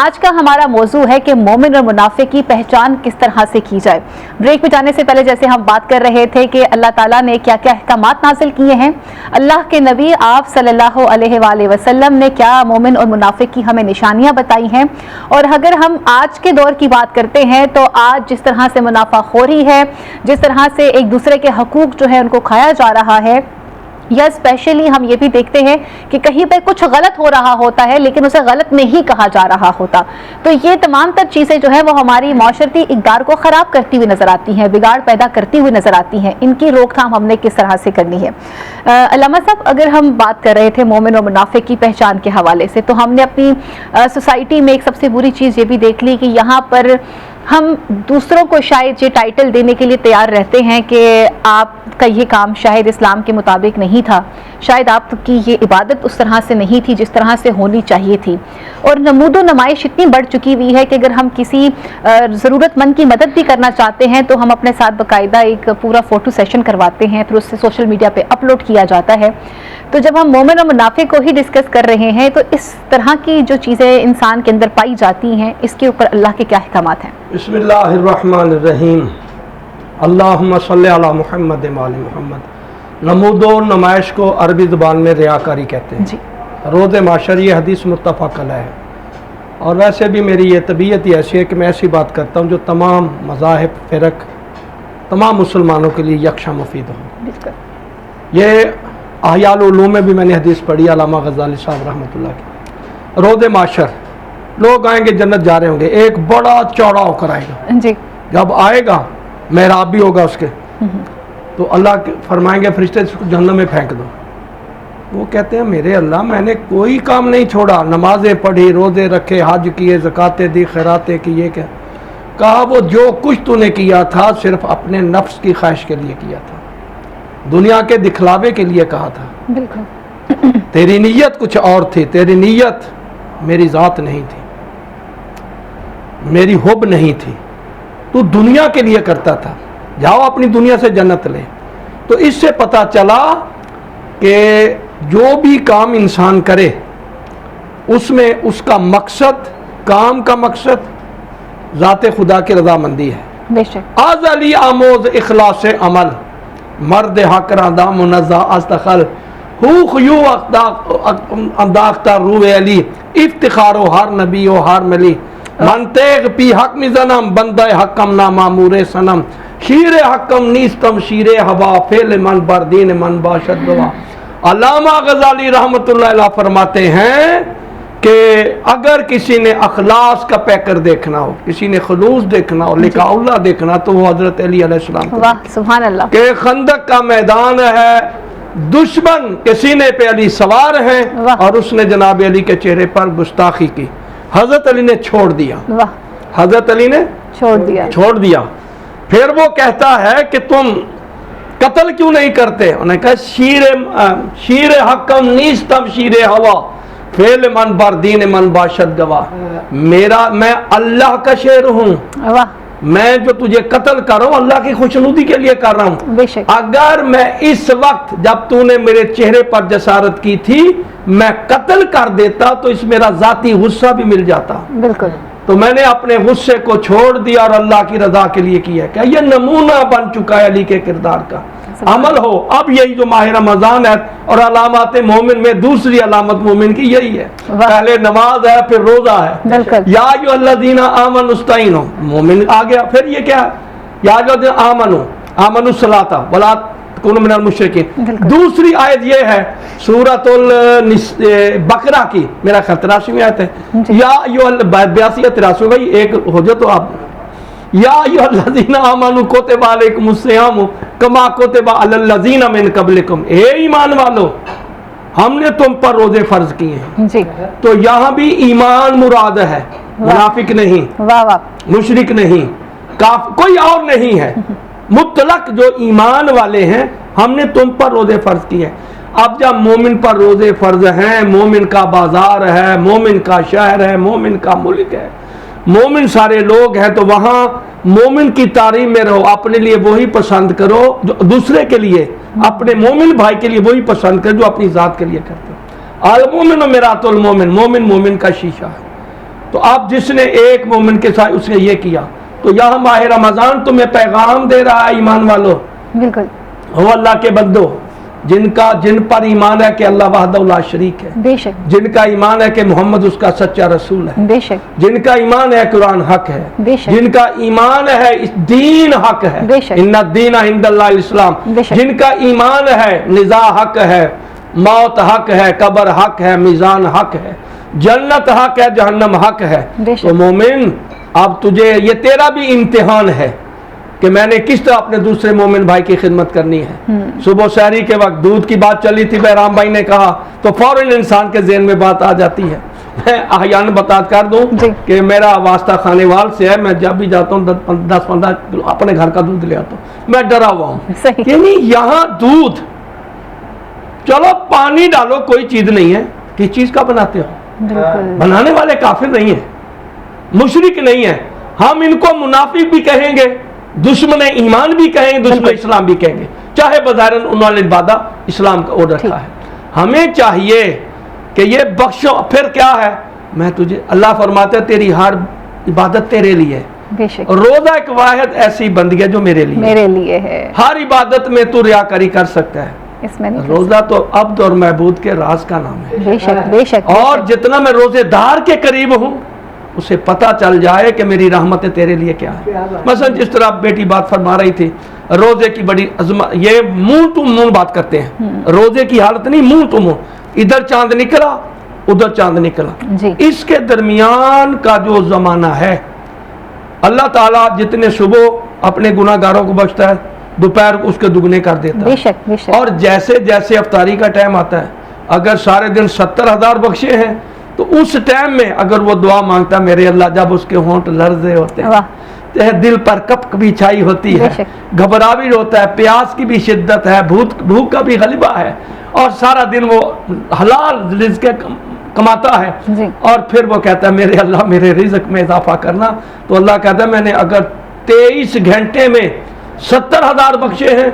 آج کا ہمارا موضوع ہے کہ مومن اور منافق کی پہچان کس طرح سے کی جائے. بریک میں جانے سے پہلے جیسے ہم بات کر رہے تھے کہ اللہ تعالیٰ نے کیا کیا احکامات نازل کیے ہیں, اللہ کے نبی آپ صلی اللہ علیہ وآلہ وسلم نے کیا مومن اور منافق کی ہمیں نشانیاں بتائی ہیں, اور اگر ہم آج کے دور کی بات کرتے ہیں تو آج جس طرح سے منافع خوری ہے, جس طرح سے ایک دوسرے کے حقوق جو ہے ان کو کھایا جا رہا ہے, یا اسپیشلی ہم یہ بھی دیکھتے ہیں کہ کہیں پہ کچھ غلط ہو رہا ہوتا ہے لیکن اسے غلط نہیں کہا جا رہا ہوتا, تو یہ تمام تر چیزیں جو ہے وہ ہماری معاشرتی اقدار کو خراب کرتی ہوئی نظر آتی ہیں, بگاڑ پیدا کرتی ہوئی نظر آتی ہیں. ان کی روک تھام ہم نے کس طرح سے کرنی ہے؟ علامہ صاحب, اگر ہم بات کر رہے تھے مومن اور منافق کی پہچان کے حوالے سے, تو ہم نے اپنی سوسائٹی میں ایک سب سے بری چیز یہ بھی دیکھ لی کہ یہاں پر ہم دوسروں کو شاید یہ ٹائٹل دینے کے لیے تیار رہتے ہیں کہ آپ کا یہ کام شاید اسلام کے مطابق نہیں تھا, شاید آپ کی یہ عبادت اس طرح سے نہیں تھی جس طرح سے ہونی چاہیے تھی, اور نمود و نمائش اتنی بڑھ چکی ہوئی ہے کہ اگر ہم کسی ضرورت مند کی مدد بھی کرنا چاہتے ہیں تو ہم اپنے ساتھ باقاعدہ ایک پورا فوٹو سیشن کرواتے ہیں, پھر اس سے سوشل میڈیا پہ اپلوڈ کیا جاتا ہے. تو جب ہم مومن اور منافق کو ہی ڈسکس کر رہے ہیں تو اس طرح کی جو چیزیں انسان کے اندر پائی جاتی ہیں, اس کے اوپر اللہ کے کیا احکامات ہیں؟ بسم اللہ الرحمن الرحیم. اللہم صلی علی محمد و آل محمد. نمود و نمائش کو عربی زبان میں ریاکاری کہتے ہیں. جی, روز معاشر یہ حدیث متفق علیہ ہے, اور ویسے بھی میری یہ طبیعت ہی ایسی ہے کہ میں ایسی بات کرتا ہوں جو تمام مذاہب, فرق, تمام مسلمانوں کے لیے یکشاں مفید ہوں. بالکل. یہ احیاء العلوم میں بھی میں نے حدیث پڑھی علامہ غزالی صاحب رحمۃ اللہ کی. روز معاشر لوگ آئیں گے, جنت جا رہے ہوں گے, ایک بڑا چوڑا ہو کر آئے گا. جی, جب آئے گا محراب بھی ہوگا اس کے, تو اللہ فرمائیں گے فرشتے اس کو جہنم میں پھینک دو. وہ کہتے ہیں میرے اللہ میں نے کوئی کام نہیں چھوڑا, نمازیں پڑھی, روزے رکھے, حج کیے, زکاتیں دی, خیراتیں کی. یہ کیا کہا؟ وہ جو کچھ تو نے کیا تھا صرف اپنے نفس کی خواہش کے لیے کیا تھا, دنیا کے دکھلاوے کے لیے کہا تھا. بالکل. تیری نیت کچھ اور تھی, تیری نیت میری ذات نہیں تھی, میری حب نہیں تھی, تو دنیا کے لیے کرتا تھا. جاؤ اپنی دنیا سے جنت لے. تو اس سے پتہ چلا کہ جو بھی کام انسان کرے اس میں اس کا مقصد, کام کا مقصد ذات خدا کی رضامندی ہے. بے شک. آزلی آموز اخلاص عمل, مرد حق راندہ منزہ استخل, ہو خیو انداختہ روح علی, افتخار و ہر نبی و ہر ملی, منطق پی حق مزنم بندہ حکم نامامور سنم, شیر حکم نیستم شیر ہوا, فعل من بردین من باشد گوا. علامہ غزالی رحمۃ اللہ علیہ فرماتے ہیں کہ اگر کسی نے اخلاص کا پیکر دیکھنا ہو, کسی نے خلوص دیکھنا ہو, لقاء اللہ دیکھنا, تو وہ حضرت علی علیہ السلام کو. واہ سبحان اللہ. کہ خندق کا میدان ہے, دشمن کے سینے پہ علی سوار ہیں, اور اس نے جناب علی کے چہرے پر گستاخی کی. حضرت علی نے چھوڑ دیا. واہ. حضرت علی نے چھوڑ دیا. پھر وہ کہتا ہے کہ تم قتل کیوں نہیں کرتے؟ انہوں نے کہا شیر حکم نیستم شیر ہوا, فعل من بردین من باشد گواہ. میں اللہ کا شیر ہوں. واہ. میں جو تجھے قتل کر رہا ہوں اللہ کی خوشنودی کے لیے کر رہا ہوں. بے شک. اگر میں اس وقت جب تو نے میرے چہرے پر جسارت کی تھی میں قتل کر دیتا تو اس میرا ذاتی غصہ بھی مل جاتا. بالکل. تو میں نے اپنے غصے کو چھوڑ دیا اور اللہ کی رضا کے لیے کیا. کیا یہ نمونہ بن چکا ہے علی کے کردار کا. عمل ہو. اب یہی جو ماہ رمضان ہے اور علامات مومن میں دوسری علامت مومن کی یہی ہے. پہلے نماز ہے, پھر روزہ ہے. یا ایھا الذین آمنوا استعینوا, مومن آ گیا. پھر یہ کیا ہے؟ یا ایھا الذین آمنوا الصلاۃ ولا تکونوا من المشرکین. دوسری آیت یہ ہے سورۃ البقرہ کی, میرا خیال 83 آیت ہے. یا ایھا 82 83 بھائی ایک ہو جائے تو آپ. یا ایھا الذین آمنوا کتب علیکم الصیام کما کتب علی الذین من قبلکم. اے ایمان والو ہم نے تم پر روزے فرض کیے ہیں. جی. تو یہاں بھی ایمان مراد ہے, منافق نہیں, مشرک نہیں, کوئی اور نہیں ہے. مطلق جو ایمان والے ہیں ہم نے تم پر روزے فرض کیے. اب جب مومن پر روزے فرض ہیں, مومن کا بازار ہے, مومن کا شہر ہے, مومن کا ملک ہے, مومن سارے لوگ ہیں, تو وہاں مومن کی تعریف میں رہو. اپنے لیے وہی پسند کرو جو دوسرے کے لیے, اپنے مومن بھائی کے لیے وہی پسند کرو جو اپنی ذات کے لیے کرتے ہو. المومن و میرات المومن, مومن مومن کا شیشہ ہے. تو اب جس نے ایک مومن کے ساتھ اس نے یہ کیا تو یہاں ماہ رمضان تمہیں پیغام دے رہا ہے ایمان والو، بالکل وہ اللہ کے بندو جن پر ایمان ہے کہ اللہ وحدہ لا شریک ہے، بے شک جن کا ایمان ہے کہ محمد اس کا سچا رسول ہے، بے شک جن کا ایمان ہے قرآن حق ہے، بے شک جن کا ایمان ہے اس دین حق ہے، بے شک ان الدین عند اللہ الاسلام، بے شک جن کا ایمان ہے نزاع حق ہے، موت حق ہے، قبر حق ہے، میزان حق ہے، جنت حق ہے، جہنم حق ہے. بے شک. تو مومن اب تجھے یہ تیرا بھی امتحان ہے کہ میں نے کس طرح اپنے دوسرے مومن بھائی کی خدمت کرنی ہے. صبح سحری کے وقت دودھ کی بات چلی تھی، بہرام بھائی نے کہا تو فوراً انسان کے ذہن میں بات آ جاتی ہے. میں احیان بتا کر دوں جی. کہ میرا واسطہ خانے وال سے ہے، میں جب بھی جاتا ہوں 10-15 کلو اپنے گھر کا دودھ لے آتا ہوں. میں ڈرا ہوا ہوں صحیح. یعنی یہاں دودھ، چلو پانی ڈالو کوئی چیز نہیں ہے، کس چیز کا بناتے ہو؟ بالکل بنانے والے کافر نہیں ہیں، مشرک نہیں ہیں. ہم ان کو منافق بھی کہیں گے، دشمن ایمان بھی کہیں گے، دشمن اسلام بھی کہیں گے، چاہے بظاہر انہوں نے بادہ اسلام کا اور رکھا ہے. ہمیں چاہیے کہ یہ بخشو. پھر کیا ہے؟ میں تجھے اللہ فرماتا ہے تیری ہر عبادت تیرے لیے ہے. بے شک روزہ ایک واحد ایسی بندگی ہے جو میرے لیے، میرے لیے ہے، ہر عبادت میں تو ریاکاری کر سکتا ہے. اس میں نہیں. روزہ تو عبد اور معبود کے راز کا نام ہے. بے شک بے شک. اور جتنا میں روزے دار کے قریب ہوں اسے پتہ چل جائے کہ میری رحمتیں تیرے لیے کیا ہے. مثلا جس طرح بیٹی بات فرما رہی تھی، روزے کی بڑی عظمت، یہ منہ ٹو منہ بات کرتے ہیں. روزے کی حالت نہیں، منہ ٹو منہ، ادھر چاند نکلا ادھر چاند نکلا. جی. اس کے درمیان کا جو زمانہ ہے، اللہ تعالیٰ جتنے صبح اپنے گناہ گاروں کو بخشتا ہے، دوپہر کو اس کے دگنے کر دیتا بے ہے. شک بے شک. اور جیسے جیسے افطاری کا ٹائم آتا ہے، اگر سارے دن 70,000 بخشے ہیں تو اس ٹائم میں اگر وہ دعا مانگتا ہے میرے اللہ، جب اس کے ہونٹ لرزے ہوتے ہیں، واہ. دل پر کپ بھی چھائی ہوتی ہے، بے شک. گھبراہٹ ہوتا ہے، پیاس کی بھی شدت ہے، بھوک کا بھی غلبہ ہے، اور سارا دن وہ حلال رزق کماتا ہے. جی. اور پھر وہ کہتا ہے میرے اللہ میرے رزق میں اضافہ کرنا. تو اللہ کہتا ہے میں نے اگر 23 گھنٹے میں 70,000 بخشے ہیں،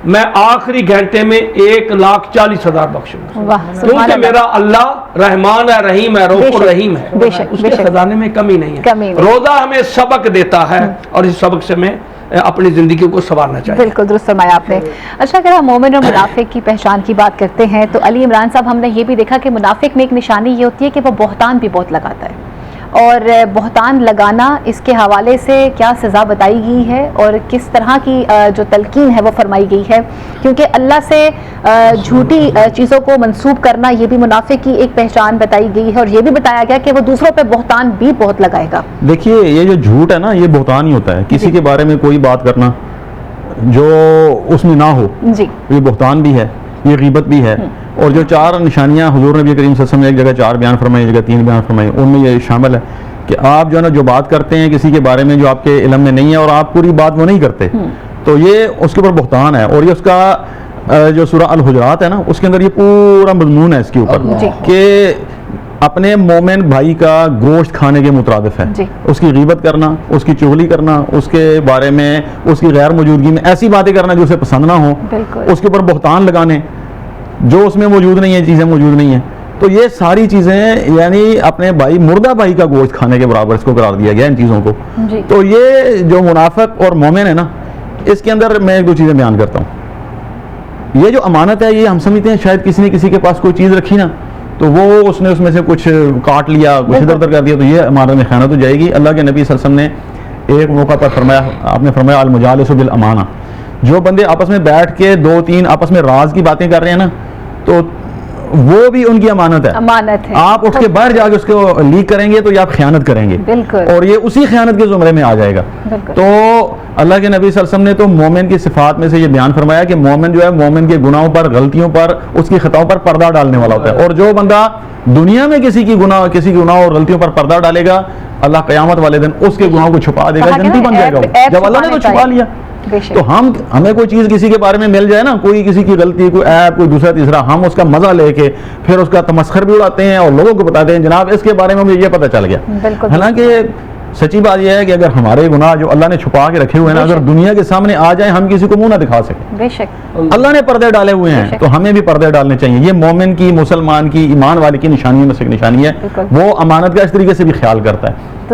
میں آخری گھنٹے میں 1,40,000 بخشوں گا. واہ سبحان کیونکہ اللہ. میرا اللہ رحمان ہے، رحیم ہے، بے رؤوف شک. رحیم ہے، بے شک اس بے کے شک. خزانے میں کمی نہیں ہے. کمی نہیں. روزہ ہمیں سبق دیتا ہے اور اس سبق سے ہمیں اپنی زندگی کو سنوارنا چاہیے. بالکل درست فرمایا آپ نے. اچھا اگر ہم مومن اور منافق کی پہچان کی بات کرتے ہیں تو علی عمران صاحب ہم نے یہ بھی دیکھا کہ منافق میں ایک نشانی یہ ہوتی ہے کہ وہ بہتان بھی بہت لگاتا ہے، اور بہتان لگانا اس کے حوالے سے کیا سزا بتائی گئی ہے اور کس طرح کی جو تلقین ہے وہ فرمائی گئی ہے؟ کیونکہ اللہ سے جھوٹی چیزوں کو منسوب کرنا یہ بھی منافق کی ایک پہچان بتائی گئی ہے، اور یہ بھی بتایا گیا کہ وہ دوسروں پہ بہتان بھی بہت لگائے گا. دیکھیے یہ جو جھوٹ ہے نا، یہ بہتان ہی ہوتا ہے. کسی کے بارے میں کوئی بات کرنا جو اس میں نہ ہو، جی. یہ بہتان بھی ہے، یہ غیبت بھی ہے. اور جو 4 نشانیاں حضور نبی کریم صلی اللہ علیہ وسلم نے ایک جگہ 4 بیان فرمائی، ایک جگہ 3 بیان فرمائی، ان میں یہ شامل ہے کہ آپ جو ہے نا جو بات کرتے ہیں کسی کے بارے میں جو آپ کے علم میں نہیں ہے اور آپ پوری بات وہ نہیں کرتے، تو یہ اس کے اوپر بہتان ہے. اور یہ اس کا جو سورہ الحجرات ہے نا، اس کے اندر یہ پورا مضمون ہے اس کے اوپر جی. کہ اپنے مومن بھائی کا گوشت کھانے کے مترادف ہے. جی. اس کی غیبت کرنا، اس کی چغلی کرنا، اس کے بارے میں اس کی غیر موجودگی میں ایسی باتیں کرنا جو اسے پسند نہ ہو، بالکل. اس کے اوپر بہتان لگانے جو اس میں موجود نہیں ہے، چیزیں موجود نہیں ہیں. تو یہ ساری چیزیں یعنی اپنے بھائی مردہ بھائی کا گوشت کھانے کے برابر اس کو قرار دیا گیا ان چیزوں کو. جی. تو یہ جو منافق اور مومن ہے نا، اس کے اندر میں 2 چیزیں بیان کرتا ہوں. یہ جو امانت ہے، یہ ہم سمجھتے ہیں شاید کسی نے کسی کے پاس کوئی چیز رکھی نا تو وہ اس نے اس میں سے کچھ کاٹ لیا، کچھ ادھر ادھر کر دیا، تو یہ امانت میں خیانت ہو جائے گی. اللہ کے نبی صلی اللہ علیہ وسلم نے ایک موقع پر فرمایا، آپ نے فرمایا المجالس بالامانہ. جو بندے آپس میں بیٹھ کے 2-3 آپس میں راز کی باتیں کر رہے ہیں نا، تو وہ بھی ان کی امانت ہے. امانت ہے. آپ اس کے باہر جا کے اس کو لیک کریں گے تو یہ آپ خیانت کریں گے. بالکل. اور یہ اسی خیانت کے زمرے میں آ جائے گا. بالکل. تو اللہ کے نبی صلی اللہ علیہ وسلم نے تو مومن کی صفات میں سے یہ بیان فرمایا کہ مومن جو ہے مومن کے گناہوں پر، غلطیوں پر، اس کی خطاؤں پر پردہ ڈالنے والا ہوتا ہے. اور جو بندہ دنیا میں کسی کی گناہ اور غلطیوں پر پردہ ڈالے گا، اللہ قیامت والے دن اس کے گناہوں کو چھپا دے گا، جنتی بن جائے گا. جب اللہ نے تو چھپا لیا. تو ہمیں کوئی چیز کسی کے بارے میں مل جائے نا، کوئی کسی کی غلطی، کوئی عیب، کوئی دوسرا تیسرا، ہم اس کا مزہ لے کے پھر اس کا تمسخر بھی اڑاتے ہیں اور لوگوں کو بتاتے ہیں جناب اس کے بارے میں مجھے یہ پتہ چل گیا. حالانکہ سچی بات یہ ہے کہ اگر ہمارے گناہ جو اللہ نے چھپا کے رکھے ہوئے ہیں نا، اگر دنیا کے سامنے آ جائیں ہم کسی کو منہ نہ دکھا سکیں. بے شک اللہ نے پردے ڈالے ہوئے ہیں تو ہمیں بھی پردے ڈالنے چاہیے. یہ مومن کی، مسلمان کی، ایمان والے کی نشانیوں میں سے ایک نشانی ہے. وہ امانت کا اس طریقے سے بھی خیال کرتا ہے.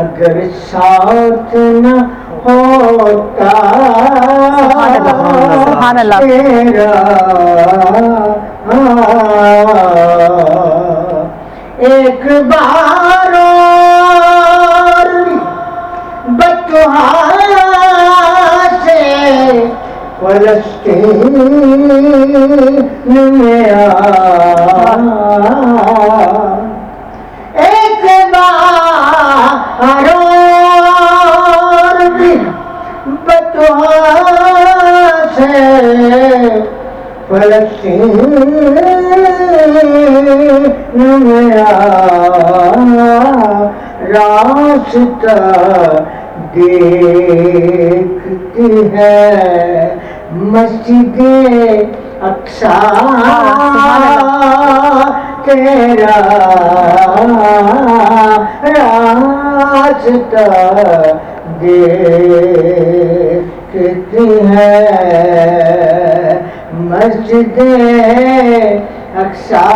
اگر ساتھ نہ ہوتا سبحان اللہ تیرا ایک بار اور بتوا سے فلسطین میں ایک بار اور بتوا سے فلسطین میں راستہ دیکھتی ہے مسجد اقصی تیرا راستہ دیکھتی ہے مسجد اقصی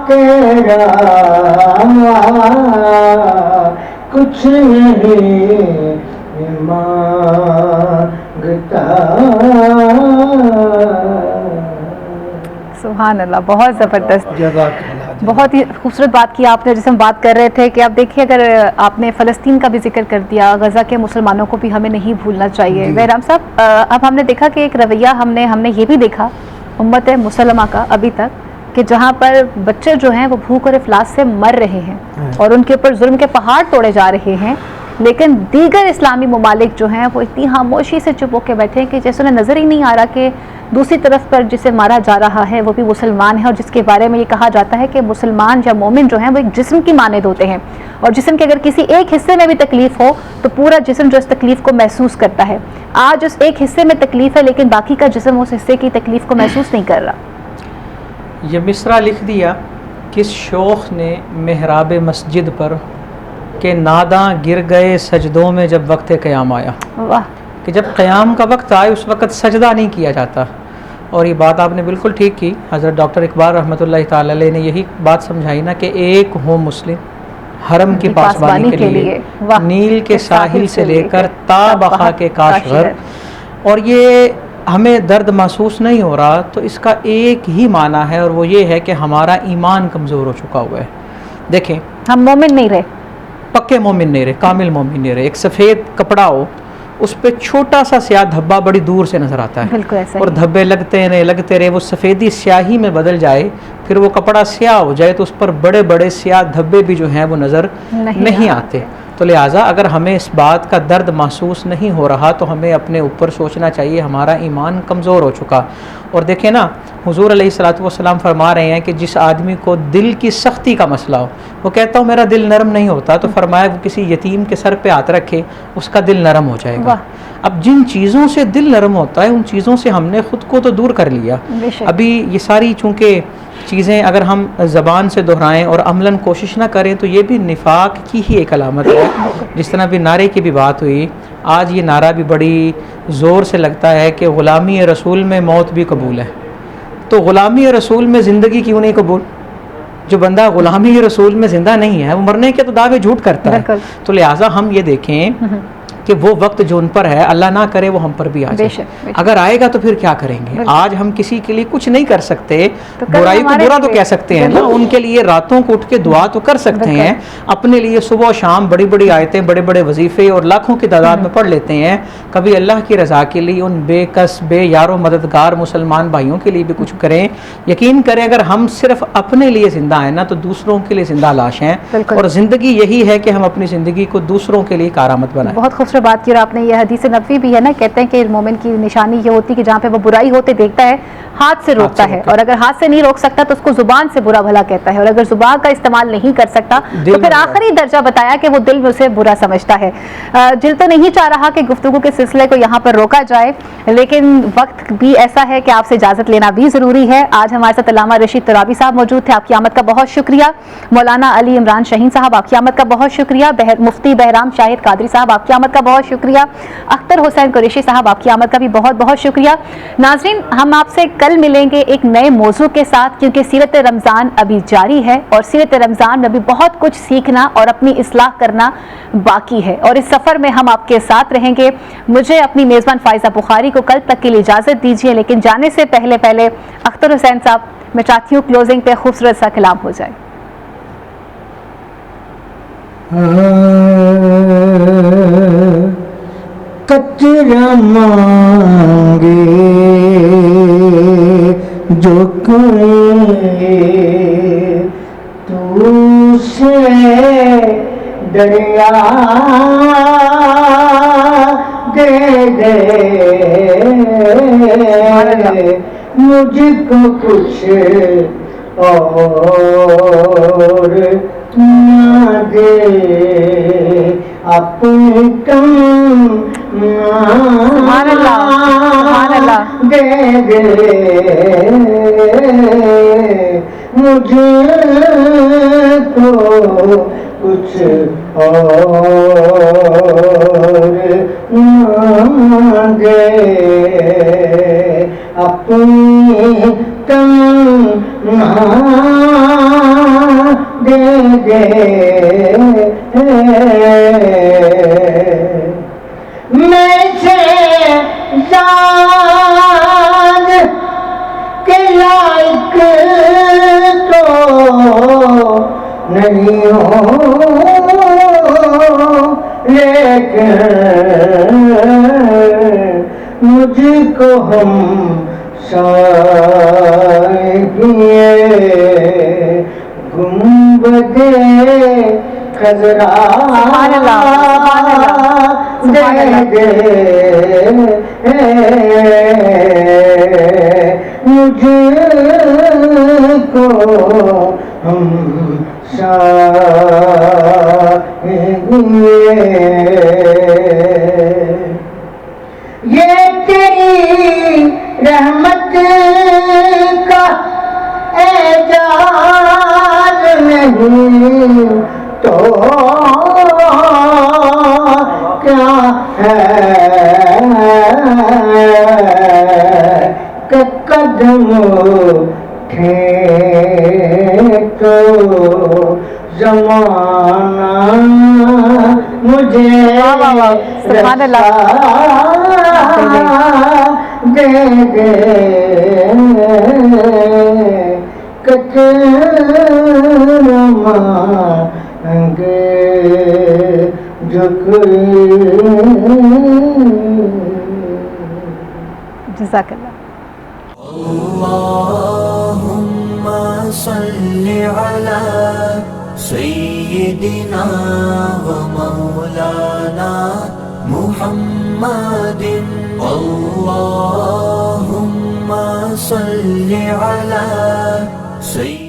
تیرا کچھ نہیں مانگتا. سبحان اللہ, بہت زبردست, جزاک اللہ. بہت ہی خوبصورت بات کی آپ نے. جیسے ہم بات کر رہے تھے کہ اب دیکھیے, اگر آپ نے فلسطین کا بھی ذکر کر دیا, غزہ کے مسلمانوں کو بھی ہمیں نہیں بھولنا چاہیے. بہرام صاحب, اب ہم نے دیکھا کہ ایک رویہ ہم نے یہ بھی دیکھا امت مسلمہ کا ابھی تک, کہ جہاں پر بچے جو ہیں وہ بھوک اور افلاس سے مر رہے ہیں اور ان کے اوپر ظلم کے پہاڑ توڑے جا رہے ہیں, لیکن دیگر اسلامی ممالک جو ہیں وہ اتنی خاموشی سے چپ ہو کے بیٹھے ہیں کہ جیسے انہیں نظر ہی نہیں آ رہا کہ دوسری طرف پر جسے مارا جا رہا ہے وہ بھی مسلمان ہے, اور جس کے بارے میں یہ کہا جاتا ہے کہ مسلمان یا مومن جو ہیں وہ ایک جسم کی مانند ہوتے ہیں, اور جسم کے اگر کسی ایک حصے میں بھی تکلیف ہو تو پورا جسم جو اس تکلیف کو محسوس کرتا ہے. آج اس ایک حصے میں تکلیف ہے لیکن باقی کا جسم اس حصے کی تکلیف کو محسوس نہیں کر رہا. یہ مصرع لکھ دیا کس شوخ نے محراب مسجد پر کہ ناداں گر گئے سجدوں میں جب وقت قیام آیا. واہ, کہ جب قیام کا وقت آئے اس وقت سجدہ نہیں کیا جاتا. اور یہ بات آپ نے بالکل ٹھیک کی. حضرت ڈاکٹر اقبال رحمۃ اللہ تعالی علیہ نے یہی بات سمجھائی نا کہ ایک ہو مسلم حرم کی پاسبانی کے لیے, نیل کے ساحل سے لے کر تا بقا کے کاشغر. اور یہ ہمیں درد محسوس نہیں ہو رہا تو اس کا ایک ہی معنی ہے, اور وہ یہ ہے کہ ہمارا ایمان کمزور ہو چکا ہوا ہے. دیکھیں, ہم مومن نہیں رہے, پکے مومن نہیں رہے, کامل مومن نہیں رہے. ایک سفید کپڑا ہو, اس پہ چھوٹا سا سیاہ دھبا بڑی دور سے نظر آتا ہے, بالکل ایسا اور دھبے لگتے رہے, وہ سفیدی سیاہی میں بدل جائے, پھر وہ کپڑا سیاہ ہو جائے تو اس پر بڑے بڑے سیاہ دھبے بھی جو ہیں وہ نظر نہیں آتے. تو لہٰذا اگر ہمیں اس بات کا درد محسوس نہیں ہو رہا تو ہمیں اپنے اوپر سوچنا چاہیے ہمارا ایمان کمزور ہو چکا. اور دیکھیں نا, حضور علیہ الصلوۃ والسلام فرما رہے ہیں کہ جس آدمی کو دل کی سختی کا مسئلہ ہو, وہ کہتا ہوں میرا دل نرم نہیں ہوتا, تو فرمایا وہ کسی یتیم کے سر پہ ہاتھ رکھے, اس کا دل نرم ہو جائے گا. اب جن چیزوں سے دل نرم ہوتا ہے ان چیزوں سے ہم نے خود کو تو دور کر لیا. ابھی یہ ساری چونکہ چیزیں اگر ہم زبان سے دہرائیں اور عملاً کوشش نہ کریں تو یہ بھی نفاق کی ہی ایک علامت ہے. جس طرح بھی نعرے کی بھی بات ہوئی, آج یہ نعرہ بھی بڑی زور سے لگتا ہے کہ غلامی رسول میں موت بھی قبول ہے. تو غلامی رسول میں زندگی کیوں نہیں قبول؟ جو بندہ غلامی رسول میں زندہ نہیں ہے وہ مرنے کے تو دعوے جھوٹ کرتا ہے. تو لہٰذا ہم یہ دیکھیں کہ وہ وقت جو ان پر ہے اللہ نہ کرے وہ ہم پر بھی آ جائے. اگر آئے گا تو پھر کیا کریں گے؟ آج ہم کسی کے لیے کچھ نہیں کر سکتے, برائی کو برا تو کہہ سکتے ہیں نا, ان کے لیے راتوں کو اٹھ کے دعا تو کر سکتے ہیں, اپنے لیے صبح و شام بڑی بڑی آیتیں بڑے بڑے وظیفے اور لاکھوں کی تعداد میں پڑھ لیتے ہیں. کبھی اللہ کی رضا کے لیے ان بے کس بے یار و مددگار مسلمان بھائیوں کے لیے بھی کچھ کریں. یقین کریں اگر ہم صرف اپنے لیے زندہ ہیں نا تو دوسروں کے لیے زندہ لاش ہیں, اور زندگی یہی ہے کہ ہم اپنی زندگی کو دوسروں کے لیے کارآمد بنائیں. بہت خوبصورت بات کی, اور آپ نے یہ حدیث نبوی بھی ہے نا, کہتے ہیں کہ مومن کی نشانی یہ ہوتی ہے کہ جہاں پہ وہ برائی ہوتے دیکھتا ہے ہاتھ سے روکتا ہے, اور اگر ہاتھ سے نہیں روک سکتا تو اس کو زبان سے برا بھلا کہتا ہے, اور اگر زبان کا استعمال نہیں کر سکتا تو پھر آخری درجہ بتایا کہ وہ دل میں اسے برا سمجھتا ہے. دل تو نہیں چاہ رہا کہ گفتگو کے سلسلے کو یہاں پر روکا جائے, لیکن وقت بھی ایسا ہے کہ آپ سے اجازت لینا بھی ضروری ہے. آج ہمارے ساتھ علامہ رشید ترابی صاحب موجود تھے, آپ کی آمد کا بہت شکریہ. مولانا علی عمران شاہین صاحب, آپ کی آمد کا بہت شکریہ. مفتی بہرام شاہد قادری صاحب, آپ کی آمد کا بہت شکریہ. اختر حسین قریشی صاحب آپ کی آمد کا بھی بہت بہت شکریہ. ناظرین ہم آپ سے کل ملیں گے ایک نئے موضوع کے ساتھ, کیونکہ سیرت رمضان ابھی جاری ہے اور سیرت رمضان میں بھی بہت کچھ سیکھنا اور اپنی اصلاح کرنا باقی ہے, اور اس سفر میں ہم آپ کے ساتھ رہیں گے. مجھے اپنی میزبان فائزہ بخاری کو کل تک کے لیے اجازت دیجیے, لیکن جانے سے پہلے اختر حسین صاحب میں چاہتی ہوں کلوزنگ پہ خوبصورت سا کلام ہو جائے. قطرہ مانگے جو کوئی تو سے دریا دے دے, مجھ کو کچھ اور نہ دے, اپنی کم سبحان اللہ, سبحان اللہ. دے دے مجھے تو کچھ اور نہ دے, اپنی کم دے دے. میں سے زاد کے لائق تو نہیں ہوں, لیکن مجھ کو ہم گنبد خضرا دے دے, مجھ کو ہم یہ تیری رحمت کا اعجاز نہیں تو کیا ہے کہ قدم اٹھے تو زمانہ مجھے سبحان اللہ دے دے, قطرہ مانگے جو کوئی. جزاک اللہ. اللهم صل على سيدنا ومولانا محمد. اللهم صل على سيدنا